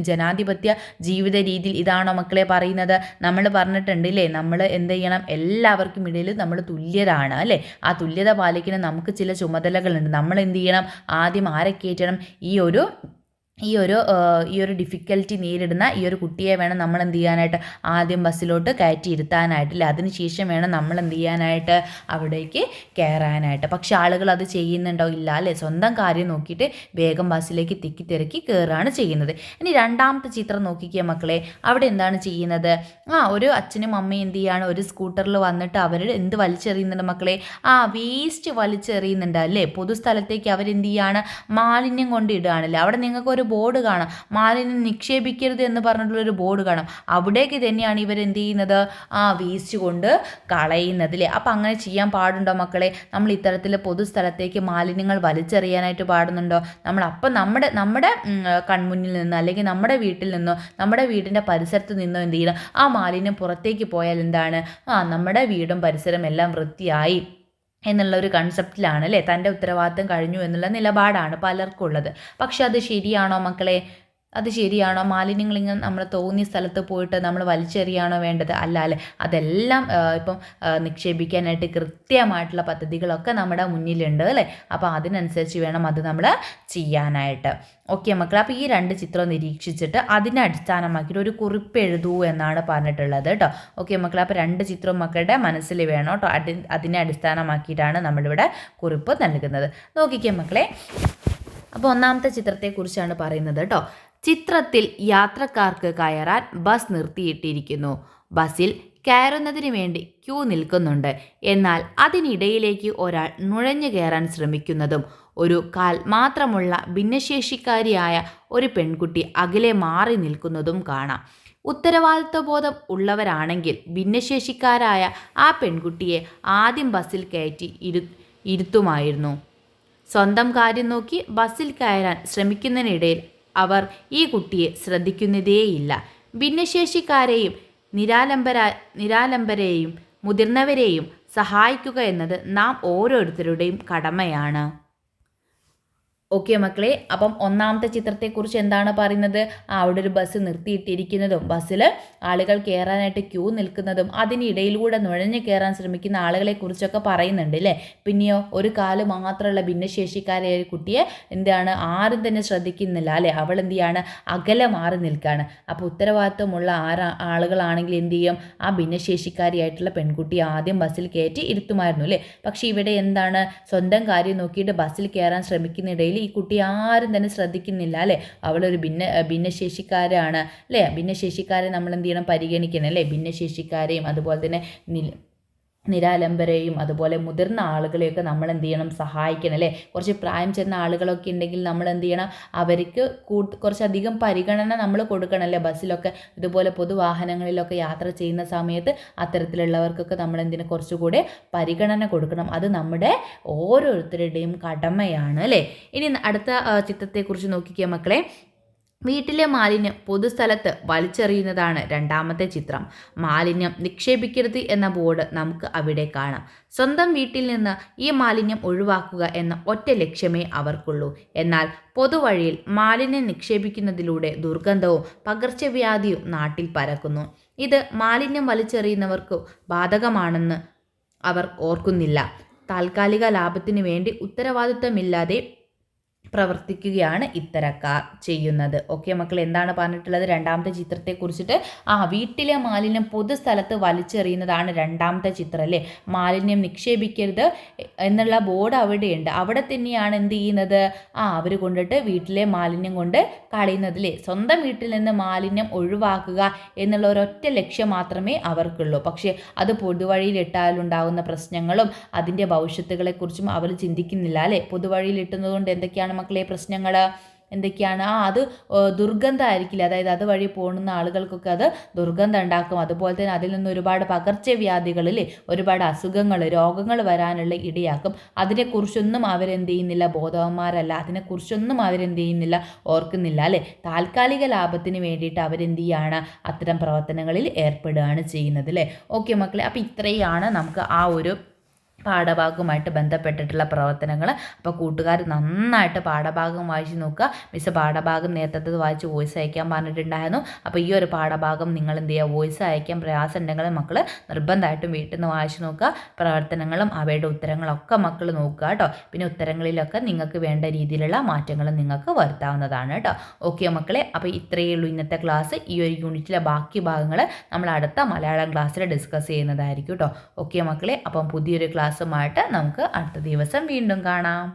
ജനാധിപത്യ ജീവിത രീതിയിൽ ഇതാണോ മക്കളെ പറയുന്നത്? നമ്മൾ പറഞ്ഞിട്ടുണ്ട് അല്ലേ, നമ്മൾ എന്ത് ചെയ്യണം, എല്ലാവർക്കും ഇടയിൽ നമ്മൾ തുല്യരാണ് അല്ലേ. ആ തുല്യത പാലിക്കുന്ന നമുക്ക് ചില ചുമതലകളുണ്ട്. നമ്മൾ എന്ത് ചെയ്യണം, ആദ്യം ആരെ കയറ്റണം, ഈ ഒരു ഡിഫിക്കൽറ്റി നേരിടുന്ന ഈ ഒരു കുട്ടിയെ വേണം നമ്മൾ എന്ത് ചെയ്യാനായിട്ട്, ആദ്യം ബസ്സിലോട്ട് കയറ്റി ഇരുത്താനായിട്ടില്ല. അതിനുശേഷം വേണം നമ്മൾ എന്ത് ചെയ്യാനായിട്ട്, അവിടേക്ക് കയറാനായിട്ട്. പക്ഷെ ആളുകൾ അത് ചെയ്യുന്നുണ്ടോ? ഇല്ല അല്ലേ. സ്വന്തം കാര്യം നോക്കിയിട്ട് വേഗം ബസ്സിലേക്ക് തിക്കി തിരക്കി കയറുകയാണ് ചെയ്യുന്നത്. ഇനി രണ്ടാമത്തെ ചിത്രം നോക്കിക്കുക മക്കളെ, അവിടെ എന്താണ് ചെയ്യുന്നത്? ഒരു അച്ഛനും അമ്മയും എന്ത് ചെയ്യാണ്, ഒരു സ്കൂട്ടറിൽ വന്നിട്ട് അവർ എന്ത് വലിച്ചെറിയുന്നുണ്ട് മക്കളെ? വേസ്റ്റ് വലിച്ചെറിയുന്നുണ്ട് അല്ലേ. പൊതുസ്ഥലത്തേക്ക് അവരെന്ത് ചെയ്യാണ്, മാലിന്യം കൊണ്ട് ഇടുകയാണല്ലേ. അവിടെ നിങ്ങൾക്ക് ഒരു ബോർഡ് കാണാം, മാലിന്യം നിക്ഷേപിക്കരുത് എന്ന് പറഞ്ഞിട്ടുള്ളൊരു ബോർഡ് കാണാം. അവിടേക്ക് തന്നെയാണ് ഇവരെന്ത് ചെയ്യുന്നത്, വേസ്റ്റ് കൊണ്ട് കളയുന്നത് അല്ലേ. അപ്പം അങ്ങനെ ചെയ്യാൻ പാടുണ്ടോ മക്കളെ? നമ്മൾ ഇത്തരത്തിൽ പൊതുസ്ഥലത്തേക്ക് മാലിന്യങ്ങൾ വലിച്ചെറിയാനായിട്ട് പാടുന്നുണ്ടോ? അപ്പം നമ്മുടെ കൺമുന്നിൽ നിന്ന് അല്ലെങ്കിൽ നമ്മുടെ വീട്ടിൽ നിന്നോ നമ്മുടെ വീടിൻ്റെ പരിസരത്ത് നിന്നോ എന്ത് ചെയ്യണം, ആ മാലിന്യം പുറത്തേക്ക് പോയാൽ എന്താണ്, നമ്മുടെ വീടും പരിസരം എല്ലാം വൃത്തിയായി എന്നുള്ള ഒരു കൺസെപ്റ്റിലാണ് അല്ലേ. തൻ്റെ ഉത്തരവാദിത്തം കഴിഞ്ഞു എന്നുള്ള നിലപാടാണ് പലർക്കും ഉള്ളത്. പക്ഷെ അത് ശരിയാണോ മക്കളെ? അത് ശരിയാണോ? മാലിന്യങ്ങൾ ഇങ്ങനെ നമ്മൾ തോന്നിയ സ്ഥലത്ത് പോയിട്ട് നമ്മൾ വലിച്ചെറിയാണോ വേണ്ടത്? അല്ല അല്ലേ. അതെല്ലാം ഇപ്പം നിക്ഷേപിക്കാനായിട്ട് കൃത്യമായിട്ടുള്ള പദ്ധതികളൊക്കെ നമ്മുടെ മുന്നിലുണ്ട് അല്ലേ. അപ്പോൾ അതിനനുസരിച്ച് വേണം അത് നമ്മൾ ചെയ്യാനായിട്ട്. ഓക്കെ മക്കളെ, അപ്പോൾ ഈ 2 ചിത്രം നിരീക്ഷിച്ചിട്ട് അതിനെ അടിസ്ഥാനമാക്കിയിട്ട് ഒരു കുറിപ്പ് എഴുതൂ എന്നാണ് പറഞ്ഞിട്ടുള്ളത് കേട്ടോ. ഓക്കെ മക്കളെ, അപ്പോൾ 2 ചിത്രവും മക്കളുടെ മനസ്സിൽ വേണം കേട്ടോ. അതിനെ അടിസ്ഥാനമാക്കിയിട്ടാണ് നമ്മളിവിടെ കുറിപ്പ് നൽകുന്നത്. നോക്കിക്കേ മക്കളെ, അപ്പോൾ ഒന്നാമത്തെ ചിത്രത്തെക്കുറിച്ചാണ് പറയുന്നത് കേട്ടോ. ചിത്രത്തിൽ യാത്രക്കാർക്ക് കയറാൻ ബസ് നിർത്തിയിട്ടിരിക്കുന്നു. ബസ്സിൽ കയറുന്നതിന് വേണ്ടി ക്യൂ നിൽക്കുന്നുണ്ട്. എന്നാൽ അതിനിടയിലേക്ക് ഒരാൾ നുഴഞ്ഞു കയറാൻ ശ്രമിക്കുന്നതും ഒരു കാൽ മാത്രമുള്ള ഭിന്നശേഷിക്കാരിയായ ഒരു പെൺകുട്ടി അകലെ മാറി നിൽക്കുന്നതും കാണാം. ഉത്തരവാദിത്വബോധം ഉള്ളവരാണെങ്കിൽ ഭിന്നശേഷിക്കാരായ ആ പെൺകുട്ടിയെ ആദ്യം ബസ്സിൽ കയറ്റി ഇരുത്തുമായിരുന്നു. സ്വന്തം കാര്യം നോക്കി ബസ്സിൽ കയറാൻ ശ്രമിക്കുന്നതിനിടയിൽ അവർ ഈ കുട്ടിയെ ശ്രദ്ധിക്കുന്നതേയില്ല. ഭിന്നശേഷിക്കാരെയും നിരാലംബരെയും മുതിർന്നവരെയും സഹായിക്കുക എന്നത് നാം ഓരോരുത്തരുടെയും കടമയാണ്. ഓക്കെ മക്കളെ, അപ്പം ഒന്നാമത്തെ ചിത്രത്തെക്കുറിച്ച് എന്താണ് പറയുന്നത്? അവിടെ ഒരു ബസ് നിർത്തിയിട്ടിരിക്കുന്നതും ബസ്സിൽ ആളുകൾ കയറാനായിട്ട് ക്യൂ നിൽക്കുന്നതും അതിനിടയിലൂടെ നുഴഞ്ഞു കയറാൻ ശ്രമിക്കുന്ന ആളുകളെ കുറിച്ചൊക്കെ പറയുന്നുണ്ട് അല്ലേ. പിന്നെയോ ഒരു കാല് മാത്രമുള്ള ഭിന്നശേഷിക്കാരായ ഒരു കുട്ടിയെ എന്താണ് ആരും തന്നെ ശ്രദ്ധിക്കുന്നില്ല അല്ലേ. അവൾ എന്ത് ചെയ്യാണ്? അകലെ മാറി നിൽക്കുകയാണ്. അപ്പോൾ ഉത്തരവാദിത്വമുള്ള ആളുകളാണെങ്കിൽ എന്ത് ചെയ്യും? ആ ഭിന്നശേഷിക്കാരിയായിട്ടുള്ള പെൺകുട്ടിയെ ആദ്യം ബസ്സിൽ കയറ്റി ഇരുത്തുമായിരുന്നു അല്ലേ. പക്ഷേ ഇവിടെ എന്താണ്? സ്വന്തം കാര്യം നോക്കിയിട്ട് ബസ്സിൽ കയറാൻ ശ്രമിക്കുന്നിടയിൽ ഈ കുട്ടി ആരും തന്നെ ശ്രദ്ധിക്കുന്നില്ല അല്ലേ. അവളൊരു ഭിന്നശേഷിക്കാരാണ് അല്ലേ. ഭിന്നശേഷിക്കാരെ നമ്മൾ എന്ത് ചെയ്യണം? പരിഗണിക്കണം അല്ലേ. ഭിന്നശേഷിക്കാരെയും അതുപോലെ തന്നെ നിരാലംബരെയും അതുപോലെ മുതിർന്ന ആളുകളെയൊക്കെ നമ്മൾ എന്ത് ചെയ്യണം? സഹായിക്കണം അല്ലേ. കുറച്ച് പ്രായം ചെന്ന ആളുകളൊക്കെ ഉണ്ടെങ്കിൽ നമ്മൾ എന്ത് ചെയ്യണം? അവർക്ക് കുറച്ചധികം പരിഗണന നമ്മൾ കൊടുക്കണം അല്ലേ. ബസ്സിലൊക്കെ ഇതുപോലെ പൊതുവാഹനങ്ങളിലൊക്കെ യാത്ര ചെയ്യുന്ന സമയത്ത് അത്തരത്തിലുള്ളവർക്കൊക്കെ നമ്മൾ കുറച്ചുകൂടെ പരിഗണന കൊടുക്കണം. അത് നമ്മുടെ ഓരോരുത്തരുടെയും കടമയാണ് അല്ലേ. ഇനി അടുത്ത ചിത്രത്തെക്കുറിച്ച് നോക്കിക്കുക മക്കളെ. വീട്ടിലെ മാലിന്യം പൊതുസ്ഥലത്ത് വലിച്ചെറിയുന്നതാണ് രണ്ടാമത്തെ ചിത്രം. മാലിന്യം നിക്ഷേപിക്കരുത് എന്ന ബോർഡ് നമുക്ക് അവിടെ കാണാം. സ്വന്തം വീട്ടിൽ നിന്ന് ഈ മാലിന്യം ഒഴിവാക്കുക എന്ന ഒറ്റ ലക്ഷ്യമേ അവർക്കുള്ളൂ. എന്നാൽ പൊതുവഴിയിൽ മാലിന്യം നിക്ഷേപിക്കുന്നതിലൂടെ ദുർഗന്ധവും പകർച്ചവ്യാധിയും നാട്ടിൽ പരക്കുന്നു. ഇത് മാലിന്യം വലിച്ചെറിയുന്നവർക്ക് ബാധകമാണെന്ന് അവർ ഓർക്കുന്നില്ല. താൽക്കാലിക ലാഭത്തിനു വേണ്ടി ഉത്തരവാദിത്തമില്ലാതെ പ്രവർത്തിക്കുകയാണ് ഇത്തരക്കാർ ചെയ്യുന്നത്. ഓക്കെ മക്കൾ, എന്താണ് പറഞ്ഞിട്ടുള്ളത് രണ്ടാമത്തെ ചിത്രത്തെ കുറിച്ചിട്ട്? വീട്ടിലെ മാലിന്യം പൊതുസ്ഥലത്ത് വലിച്ചെറിയുന്നതാണ് രണ്ടാമത്തെ ചിത്രം അല്ലേ. മാലിന്യം നിക്ഷേപിക്കരുത് എന്നുള്ള ബോർഡ് അവിടെയുണ്ട്. അവിടെ തന്നെയാണ് എന്ത് ചെയ്യുന്നത്? അവർ കൊണ്ടിട്ട് വീട്ടിലെ മാലിന്യം കൊണ്ട് കളയുന്നത് അല്ലേ. സ്വന്തം വീട്ടിൽ നിന്ന് മാലിന്യം ഒഴിവാക്കുക എന്നുള്ള ഒരൊറ്റ ലക്ഷ്യം മാത്രമേ അവർക്കുള്ളൂ. പക്ഷേ അത് പൊതുവഴിയിലിട്ടാലുണ്ടാകുന്ന പ്രശ്നങ്ങളും അതിൻ്റെ ഭവിഷ്യത്തുകളെക്കുറിച്ചും അവർ ചിന്തിക്കുന്നില്ല അല്ലേ. പൊതുവഴിയിലിട്ടുന്നത് കൊണ്ട് എന്തൊക്കെയാണ് മക്കളെ പ്രശ്നങ്ങൾ? എന്തൊക്കെയാണ്? അത് ദുർഗന്ധമായിരിക്കില്ല. അതായത് അതുവഴി പോകുന്ന ആളുകൾക്കൊക്കെ അത് ദുർഗന്ധം ഉണ്ടാക്കും. അതുപോലെ തന്നെ അതിൽ നിന്ന് ഒരുപാട് പകർച്ചവ്യാധികളിൽ ഒരുപാട് അസുഖങ്ങൾ രോഗങ്ങൾ വരാനുള്ള ഇടയാക്കും. അതിനെക്കുറിച്ചൊന്നും അവരെന്ത് ചെയ്യുന്നില്ല? ബോധവാന്മാരല്ല. അതിനെക്കുറിച്ചൊന്നും അവരെന്ത് ചെയ്യുന്നില്ല? ഓർക്കുന്നില്ല അല്ലേ. താൽക്കാലിക ലാഭത്തിന് വേണ്ടിയിട്ട് അവരെന്ത് ചെയ്യുകയാണ്? അത്തരം പ്രവർത്തനങ്ങളിൽ ഏർപ്പെടുകയാണ് ചെയ്യുന്നത് അല്ലേ. ഓക്കെ മക്കളെ, അപ്പോൾ ഇത്രയാണ് നമുക്ക് ആ ഒരു പാഠഭാഗവുമായിട്ട് ബന്ധപ്പെട്ടിട്ടുള്ള പ്രവർത്തനങ്ങൾ. അപ്പോൾ കൂട്ടുകാർ നന്നായിട്ട് പാഠഭാഗം വായിച്ച് നോക്കുക. മിസ് പാഠഭാഗം നേരത്തെ വായിച്ച് വോയിസ് അയക്കാൻ പറഞ്ഞിട്ടുണ്ടായിരുന്നു. അപ്പോൾ ഈ ഒരു പാഠഭാഗം നിങ്ങൾ എന്ത് ചെയ്യുക? വോയിസ് അയക്കാൻ പ്രയാസം ഉണ്ടെങ്കിൽ മക്കൾ നിർബന്ധമായിട്ടും വീട്ടിൽ നിന്ന് വായിച്ച് നോക്കുക. പ്രവർത്തനങ്ങളും അവയുടെ ഉത്തരങ്ങളൊക്കെ മക്കൾ നോക്കുക കേട്ടോ. പിന്നെ ഉത്തരങ്ങളിലൊക്കെ നിങ്ങൾക്ക് വേണ്ട രീതിയിലുള്ള മാറ്റങ്ങൾ നിങ്ങൾക്ക് വരുത്താവുന്നതാണ് കേട്ടോ. ഓക്കെ മക്കളെ, അപ്പോൾ ഇത്രയേ ഉള്ളൂ ഇന്നത്തെ ക്ലാസ്. ഈ ഒരു യൂണിറ്റിലെ ബാക്കി ഭാഗങ്ങൾ നമ്മൾ അടുത്ത മലയാളം ക്ലാസ്സിൽ ഡിസ്കസ് ചെയ്യുന്നതായിരിക്കും കേട്ടോ. ഓക്കെ മക്കളെ, അപ്പം പുതിയൊരു ക്ലാസ്സുമായിട്ട് നമുക്ക് അടുത്ത ദിവസം വീണ്ടും കാണാം.